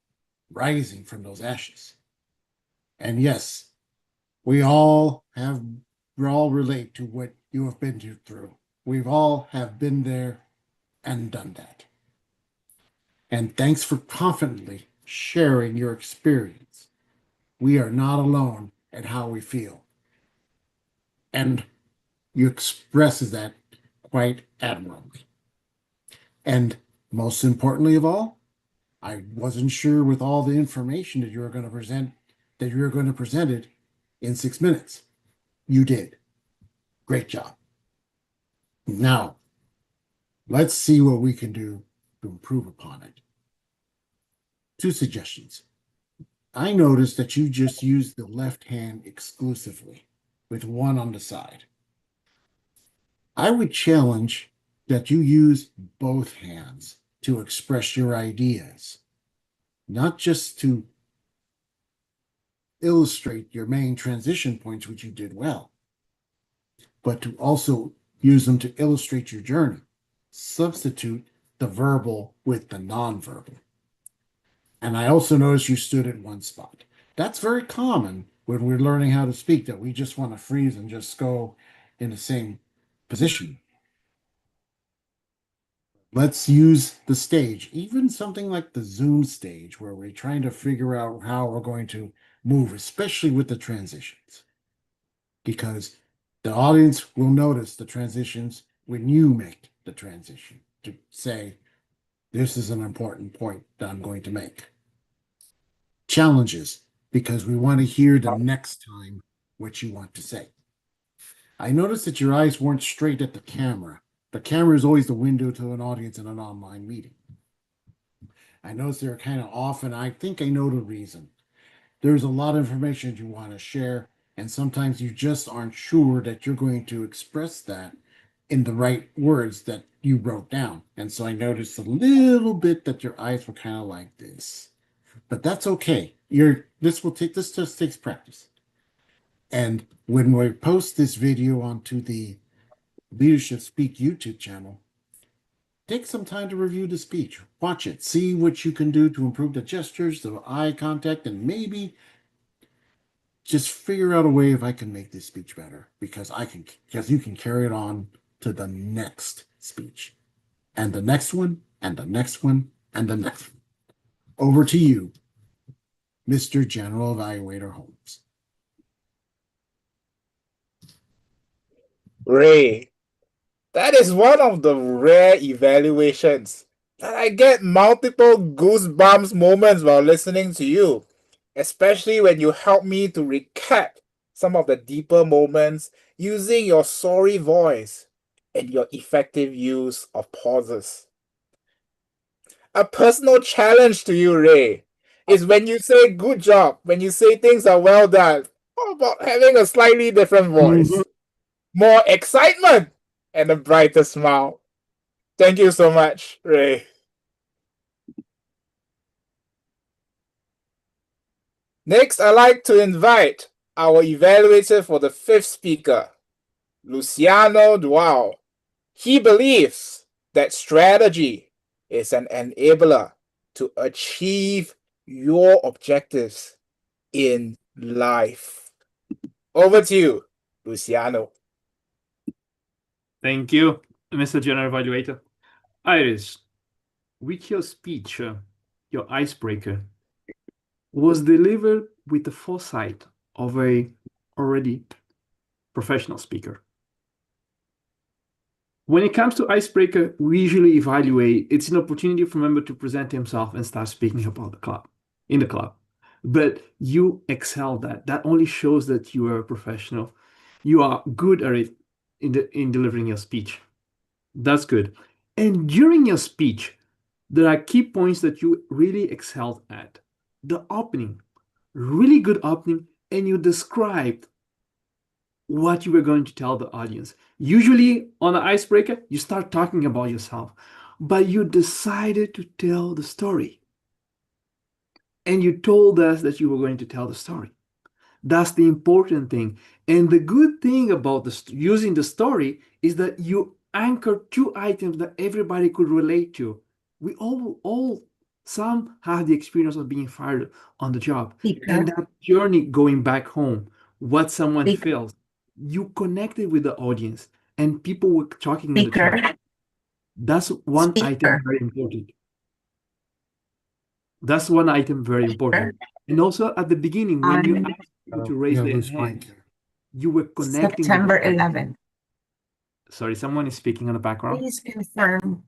rising from those ashes. And yes, we all relate to what you have been through. We've all have been there and done that. And thanks for confidently sharing your experience. We are not alone at how we feel. And you expresses that quite admirably. And most importantly of all, I wasn't sure with all the information that you were going to present it in 6 minutes. You did. Great job. Now, let's see what we can do to improve upon it. 2 suggestions. I noticed that you just used the left hand exclusively, with one on the side. I would challenge that you use both hands to express your ideas, not just to illustrate your main transition points, which you did well, but to also use them to illustrate your journey. Substitute the verbal with the nonverbal. And I also noticed you stood at one spot. That's very common when we're learning how to speak, that we just want to freeze and just go in the same position. Let's use the stage, even something like the Zoom stage, where we're trying to figure out how we're going to move, especially with the transitions. Because the audience will notice the transitions when you make the transition to say, this is an important point that I'm going to make. challenges because we want to hear the next time what you want to say. I noticed that your eyes weren't straight at the camera. The camera is always the window to an audience in an online meeting. I noticed they're kind of off, and I think I know the reason. There's a lot of information you want to share, and sometimes you just aren't sure that you're going to express that in the right words that you wrote down. And so I noticed a little bit that your eyes were kind of like this. But that's okay. This just takes practice. And when we post this video onto the Leadership Speak YouTube channel, take some time to review the speech. Watch it. See what you can do to improve the gestures, the eye contact, and maybe just figure out a way if I can make this speech better, because you can carry it on to the next speech and the next one and the next one and the next one. Over to you, Mr. General Evaluator Holmes. Ray, that is one of the rare evaluations that I get multiple goosebumps moments while listening to you, especially when you help me to recap some of the deeper moments using your sorry voice and your effective use of pauses. A personal challenge to you, Ray, is when you say good job, when you say things are well done. How about having a slightly different voice? More excitement and a brighter smile. Thank you so much, Ray. Next, I'd like to invite our evaluator for the fifth speaker, Luciano Dual. He believes that strategy is an enabler to achieve your objectives in life. Over to you, Luciano. Thank you, Mr. General Evaluator. Iris, with your speech, your icebreaker, was delivered with the foresight of a already professional speaker. When it comes to icebreaker, we usually evaluate. It's an opportunity for a member to present himself and start speaking about the club, in the club. But you excel that. That only shows that you are a professional. You are good at it in delivering your speech. That's good. And during your speech, there are key points that you really excelled at. The opening, really good opening, and you described what you were going to tell the audience. Usually on an icebreaker, you start talking about yourself, but you decided to tell the story. And you told us that you were going to tell the story. That's the important thing. And the good thing about using the story is that you anchor two items that everybody could relate to. We all some have the experience of being fired on the job. And that journey going back home, what someone feels. You connected with the audience and people were talking in the chat. That's one item very important. That's one item very important. And also at the beginning, when you asked people to raise their hand, you were connecting. September 11th. Sorry, someone is speaking on the background. Please confirm.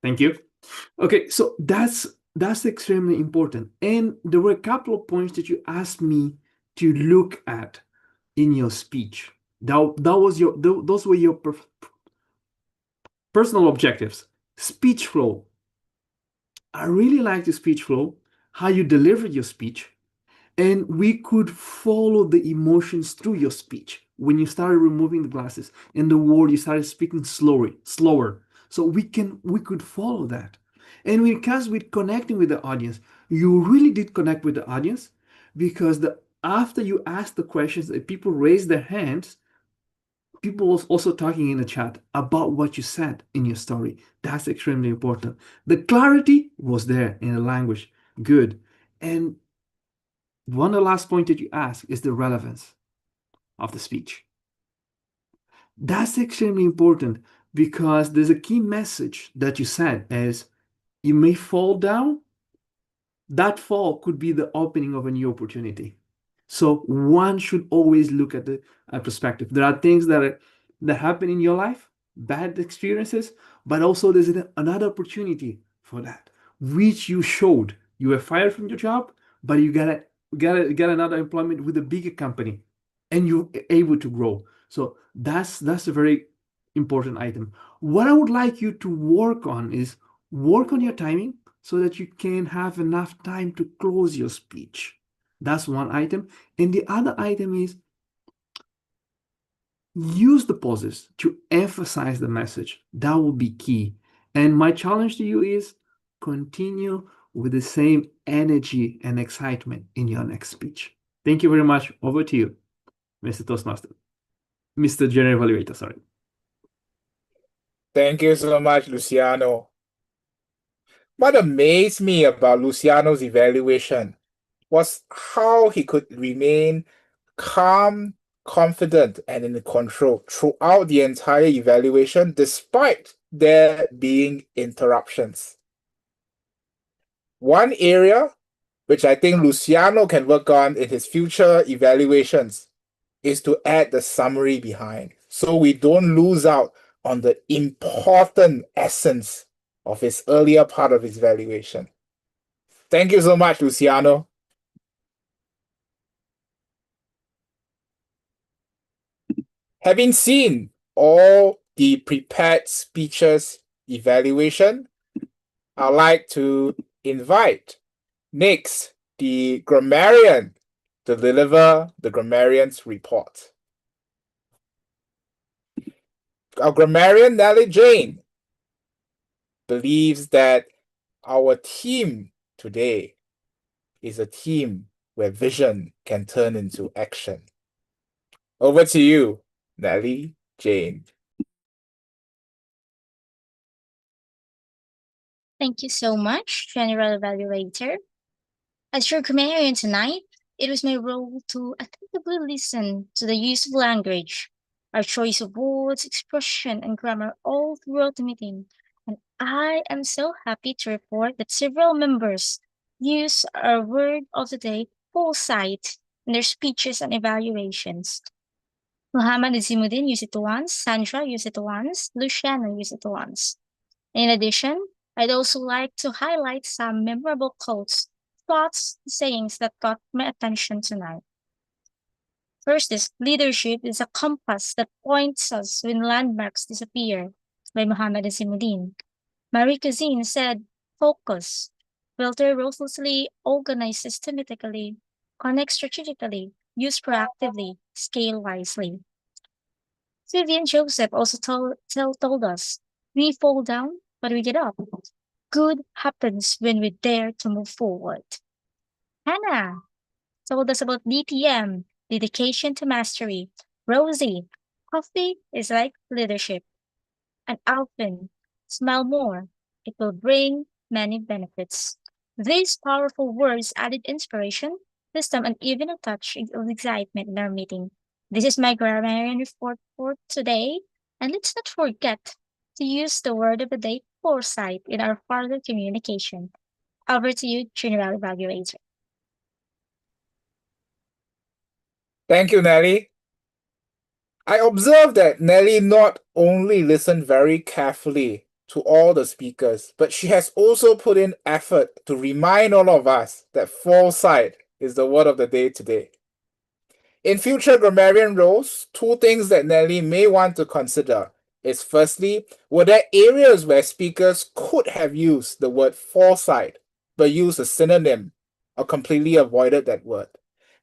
Thank you. Okay, so that's extremely important. And there were a couple of points that you asked me to look at in your speech. Those were your personal objectives. Speech flow. I really like the speech flow, how you delivered your speech, and we could follow the emotions through your speech. When you started removing the glasses and the word, you started speaking slower. So we could follow that. And when it comes with connecting with the audience, you really did connect with the audience, because after you asked the questions, that people raised their hands, people was also talking in the chat about what you said in your story. That's extremely important. The clarity was there in the language. Good. And one of the last point that you asked is the relevance of the speech. That's extremely important, because there's a key message that you said is you may fall down. That fall could be the opening of a new opportunity. So one should always look at the perspective. There are things that happen in your life, bad experiences, but also there's another opportunity for that, which you showed You were fired from your job, but you got another employment with a bigger company, and you're able to grow. So that's a very important item. What I would like you to work on is work on your timing so that you can have enough time to close your speech. That's one item. And the other item is use the pauses to emphasize the message. That will be key. And my challenge to you is continue with the same energy and excitement in your next speech. Thank you very much. Over to you, Mr. Toastmaster. Mr. General Evaluator, sorry. Thank you so much, Luciano. What amazed me about Luciano's evaluation was how he could remain calm, confident, and in control throughout the entire evaluation, despite there being interruptions. One area which I think Luciano can work on in his future evaluations is to add the summary behind, so we don't lose out on the important essence of his earlier part of his evaluation. Thank you so much, Luciano. Having seen all the prepared speeches evaluation, I'd like to invite next the grammarian to deliver the grammarian's report. Our grammarian, Nellie Jane, believes that our team today is a team where vision can turn into action. Over to you, Nellie Jane. Thank you so much, General Evaluator. As your grammarian tonight, it was my role to attentively listen to the use of language, our choice of words, expression, and grammar all throughout the meeting. And I am so happy to report that several members use our word of the day, foresight, in their speeches and evaluations. Muhammad and Zimuddin used it once, Sandra used it once, Luciano used it once. In addition, I'd also like to highlight some memorable quotes, thoughts, sayings that caught my attention tonight. First is leadership is a compass that points us when landmarks disappear, by Muhammad Asimuddin. Marie Cusin said, focus, filter ruthlessly, organize systematically, connect strategically, use proactively, scale wisely. Phibian Joseph also told us, we fall down, but we get up. Good happens when we dare to move forward. Hannah told us about DTM, dedication to mastery. Rozy, coffee is like leadership. And Alvin, smile more. It will bring many benefits. These powerful words added inspiration, wisdom, and even a touch of excitement in our meeting. This is my grammarian report for today. And let's not forget to use the word of the day, foresight, in our further communication. Over to you, General Evaluator. Thank you, Nellie. I observed that Nellie not only listened very carefully to all the speakers, but she has also put in effort to remind all of us that foresight is the word of the day today. In future grammarian roles, two things that Nellie may want to consider is firstly, were there areas where speakers could have used the word foresight, but used a synonym or completely avoided that word?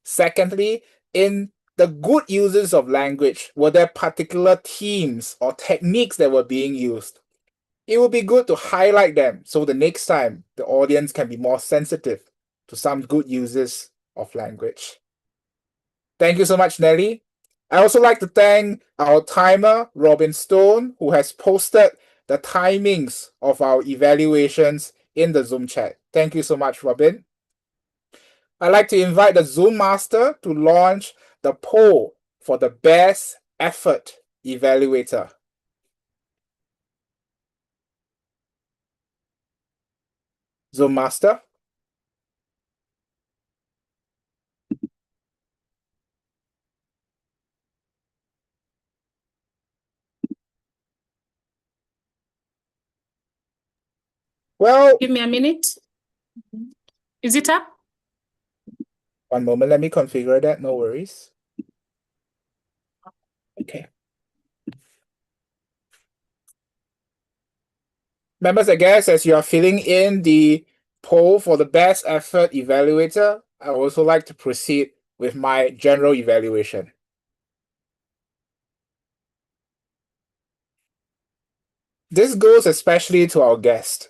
Secondly, in the good uses of language, were there particular themes or techniques that were being used? It would be good to highlight them so the next time the audience can be more sensitive to some good uses of language. Thank you so much, Nellie. I also like to thank our timer, Robin Stone, who has posted the timings of our evaluations in the Zoom chat. Thank you so much, Robin. I'd like to invite the Zoom master to launch the poll for the best effort evaluator. Zoom master. Well, give me a minute. Is it up? One moment, let me configure that, no worries. Okay. Members, I guess as you are filling in the poll for the best effort evaluator, I would also like to proceed with my general evaluation. This goes especially to our guest.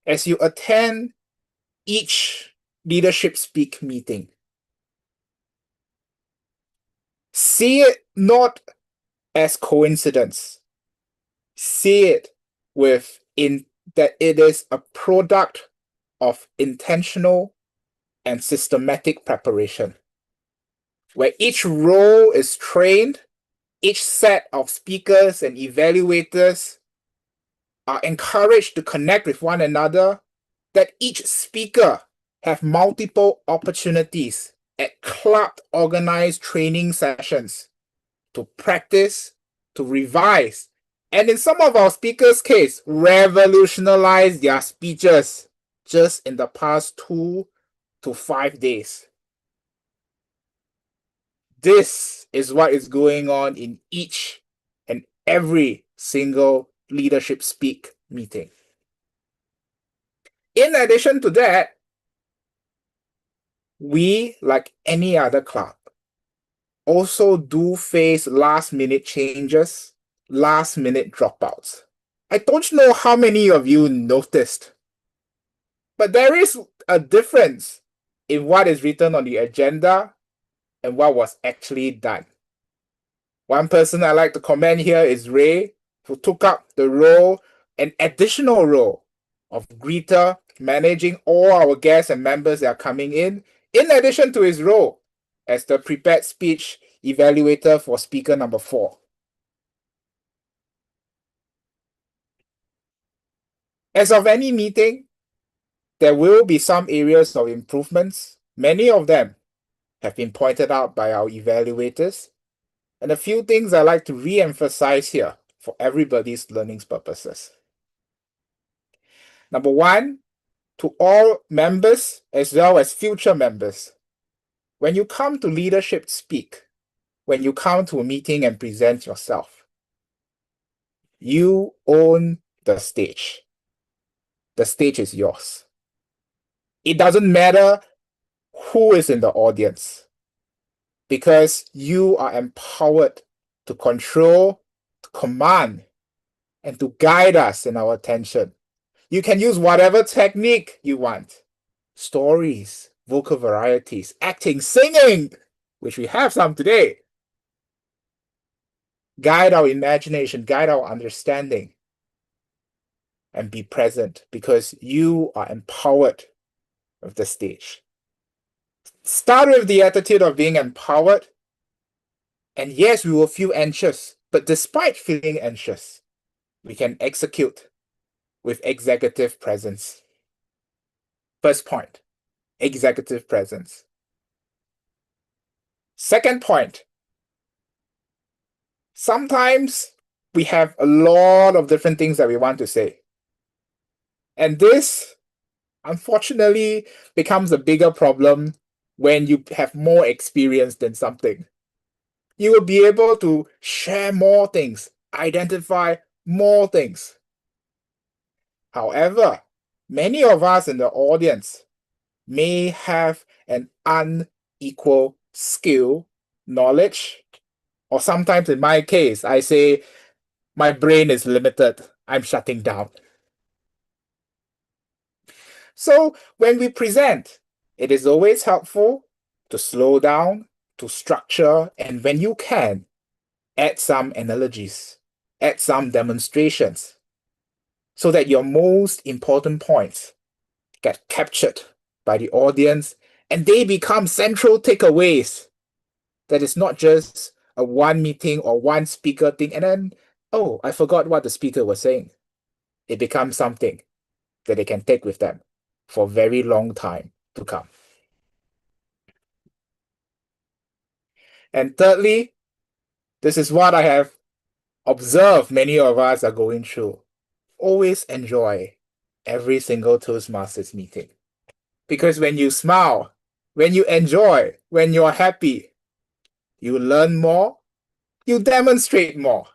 As you attend each leadership speak meeting, see it not as coincidence. See it that it is a product of intentional and systematic preparation, where each role is trained, each set of speakers and evaluators are encouraged to connect with one another, that each speaker have multiple opportunities at club-organized training sessions to practice, to revise, and in some of our speakers' case, revolutionize their speeches just in the past 2 to 5 days. This is what is going on in each and every single leadership speak meeting. In addition to that, we, like any other club, also do face last-minute changes, last-minute dropouts. I don't know how many of you noticed, but there is a difference in what is written on the agenda and what was actually done. One person I like to commend here is Ray, who took up the role, an additional role, of greeter, managing all our guests and members that are coming in addition to his role as the prepared speech evaluator for speaker number 4. As of any meeting, there will be some areas of improvements. Many of them have been pointed out by our evaluators, and a few things I like to re-emphasize here for everybody's learning purposes. Number 1, to all members as well as future members, when you come to leadership speak, when you come to a meeting and present yourself, you own the stage. The stage is yours. It doesn't matter who is in the audience, because you are empowered to control, to command, and to guide us in our attention. You can use whatever technique you want. Stories, vocal varieties, acting, singing, which we have some today. Guide our imagination, guide our understanding, and be present, because you are empowered with the stage. Start with the attitude of being empowered. And yes, we will feel anxious, but despite feeling anxious, we can execute with executive presence. First point, executive presence. Second point, sometimes we have a lot of different things that we want to say. And this, unfortunately, becomes a bigger problem when you have more experience than something. You will be able to share more things, identify more things. However, many of us in the audience may have an unequal skill, knowledge, or sometimes in my case, I say, my brain is limited, I'm shutting down. So when we present, it is always helpful to slow down, to structure, and when you can, add some analogies, add some demonstrations, so that your most important points get captured by the audience and they become central takeaways. That is not just a one meeting or one speaker thing and then, oh, I forgot what the speaker was saying. It becomes something that they can take with them for a very long time to come. And thirdly, this is what I have observed many of us are going through. Always enjoy every single Toastmasters meeting. Because when you smile, when you enjoy, when you're happy, you learn more, you demonstrate more,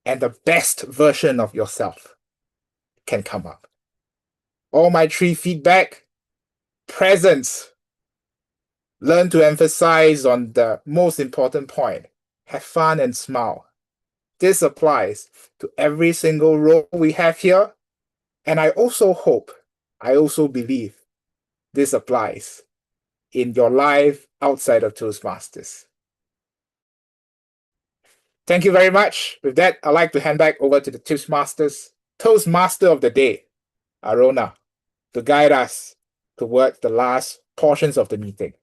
and the best version of yourself can come up. All my 3 feedback: presence. Learn to emphasize on the most important point. Have fun and smile. This applies to every single role we have here. And I also hope, I also believe this applies in your life outside of Toastmasters. Thank you very much. With that, I'd like to hand back over to the Toastmaster of the day, Arouna, to guide us towards the last portions of the meeting.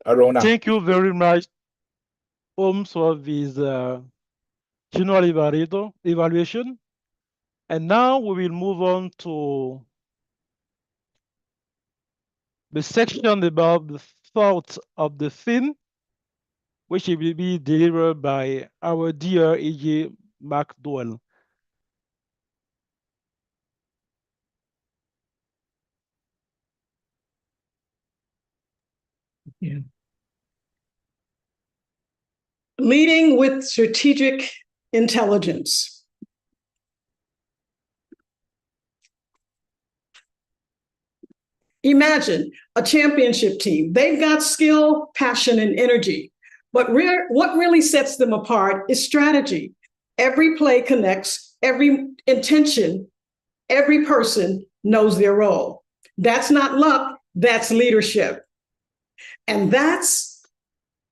Arouna. Thank you very much, Holmes, for this general evaluation. And now we will move on to the section about the thoughts of the theme, which will be delivered by our dear E.J. McDowell. Yeah. Leading with strategic intelligence. Imagine a championship team. They've got skill, passion, and energy. But what really sets them apart is strategy. Every play connects, every intention, every person knows their role. That's not luck, that's leadership. And that's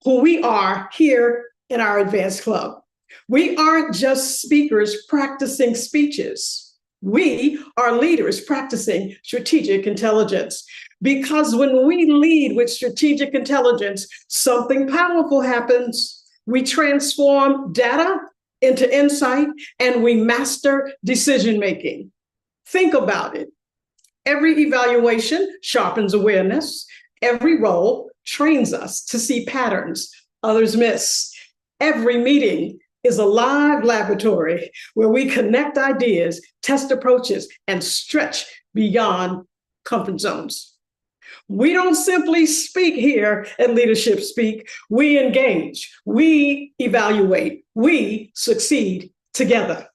who we are here in our advanced club. We aren't just speakers practicing speeches. We are leaders practicing strategic intelligence. Because when we lead with strategic intelligence, something powerful happens. We transform data into insight and we master decision making. Think about it. Every evaluation sharpens awareness. Every role trains us to see patterns others miss. Every meeting is a live laboratory where we connect ideas, test approaches, and stretch beyond comfort zones. We don't simply speak here at Leadership Speak. We engage, we evaluate, we succeed together.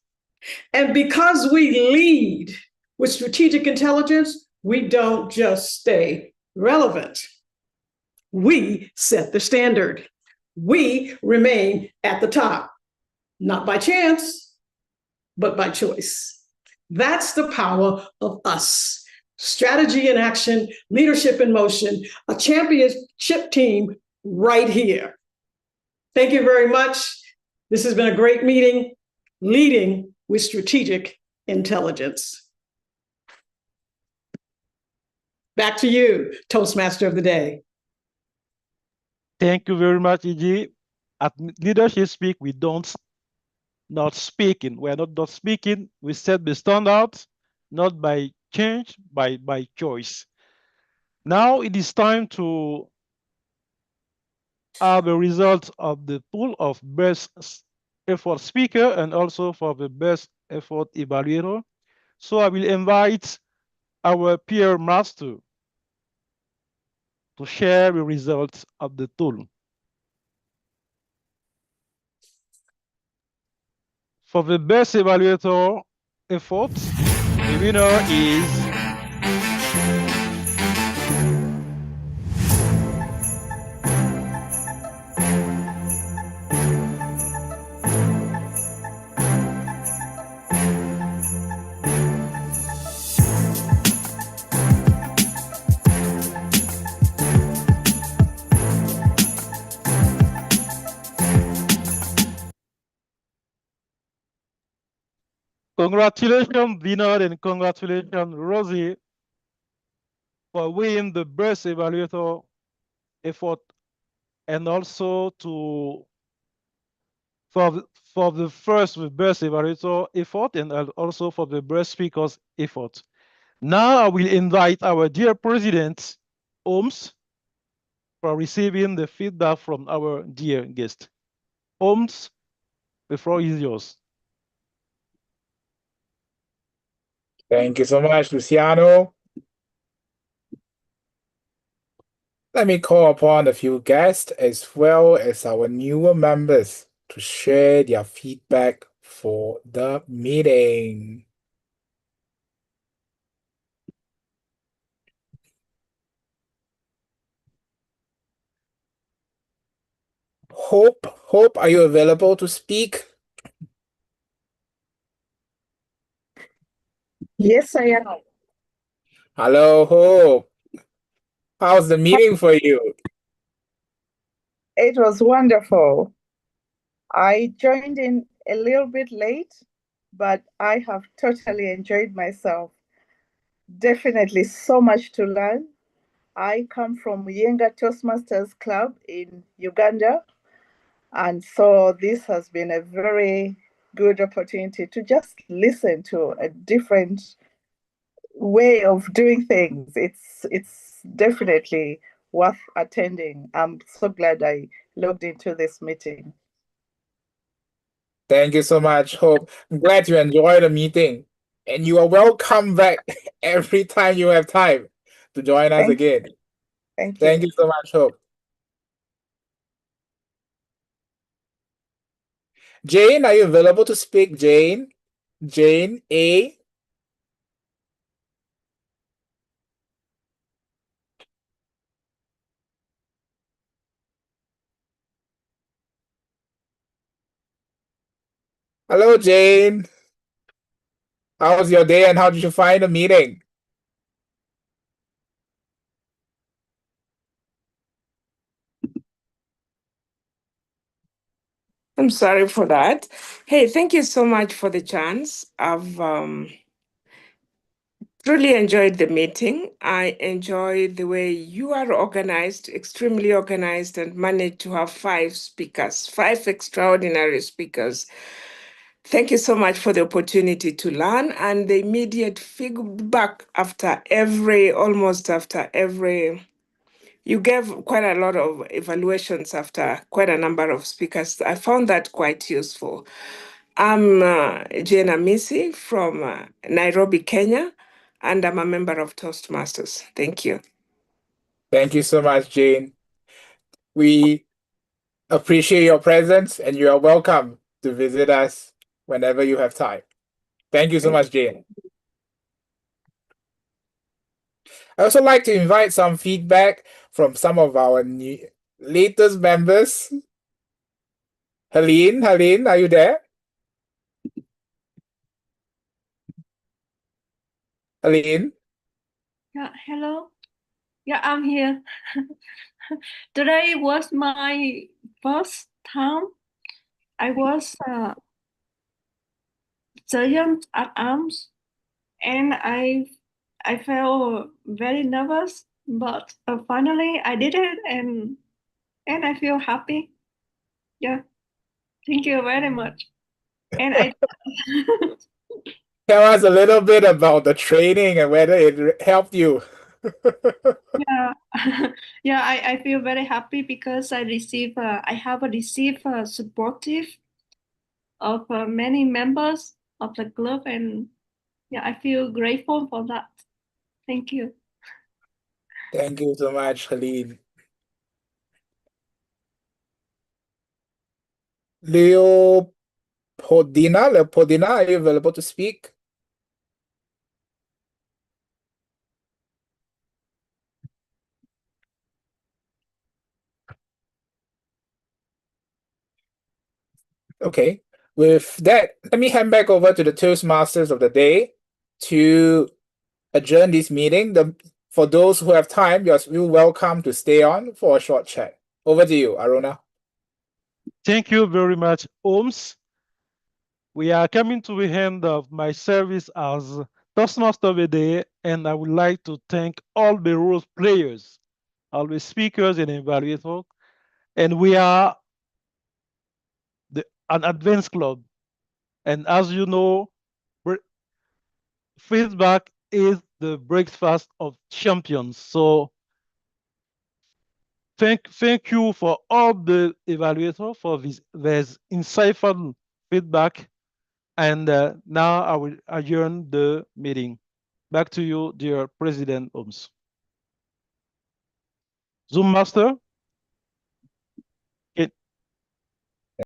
And because we lead with strategic intelligence, we don't just stay relevant. We set the standard. We remain at the top, not by chance, but by choice. That's the power of us. Strategy in action, leadership in motion, a championship team right here. Thank you very much. This has been a great meeting, leading with strategic intelligence. Back to you, Toastmaster of the Day. Thank you very much, E.J. At Leadership Speak, we don't not speaking. We're not speaking. We set the standards, not by change, by choice. Now it is time to have the results of the pool of best effort speaker and also for the best effort evaluator. So I will invite our peer master to share the results of the tool. For the best evaluator effort, the winner is congratulations, Vinod, and congratulations, Rozy, for winning the best evaluator effort, and also for the first best evaluator effort, and also for the best speakers effort. Now I will invite our dear President, Holmes, for receiving the feedback from our dear guest. Holmes, the floor is yours. Thank you so much, Luciano. Let me call upon a few guests as well as our newer members to share their feedback for the meeting. Hope, are you available to speak? Yes, I am. Hello, Hope. How's the meeting for you? It was wonderful. I joined in a little bit late, but I have totally enjoyed myself. Definitely so much to learn. I come from Yenga Toastmasters Club in Uganda, and so this has been a very good opportunity to just listen to a different way of doing things. It's definitely worth attending. I'm so glad I logged into this meeting. Thank you so much, Hope. I'm glad you enjoyed the meeting. And you are welcome back every time you have time to join us again. Thank Thank you so much, Hope. Jane, are you available to speak, Jane? Jane A. Hello, Jane. How was your day and how did you find the meeting? I'm sorry for that. Hey, thank you so much for the chance. I've truly enjoyed the meeting. I enjoy the way you are organized, extremely organized, and managed to have 5 speakers, 5 extraordinary speakers. Thank you so much for the opportunity to learn and the immediate feedback almost after every. You gave quite a lot of evaluations after quite a number of speakers. I found that quite useful. I'm Jane Amisi from Nairobi, Kenya, and I'm a member of Toastmasters. Thank you. Thank you so much, Jane. We appreciate your presence and you are welcome to visit us whenever you have time. Thank you so much, Jane. I also like to invite some feedback from some of our latest members. Helene, are you there? Helene? Yeah, hello. Yeah, I'm here. Today was my first time. I was sergeant at arms, and I felt very nervous, but finally I did it, and I feel happy. Yeah, thank you very much. And I Tell us a little bit about the training and whether it helped you. yeah, yeah, I feel very happy because I have received supportive of many members of the club, and yeah, I feel grateful for that. Thank you. Thank you so much, Helene. Leopoldina, are you available to speak? Okay. With that, let me hand back over to the Toastmasters of the day to adjourn this meeting. For those who have time, you're welcome to stay on for a short chat. Over to you, Arouna. Thank you very much, Holmes. We are coming to the end of my service as Toastmaster of the Day, and I would like to thank all the role players, all the speakers and evaluators. And we are an advanced club. And as you know, feedback is the breakfast of champions. So thank you for all the evaluators for this insightful feedback. And now I will adjourn the meeting. Back to you, dear President Holmes. Zoom Master?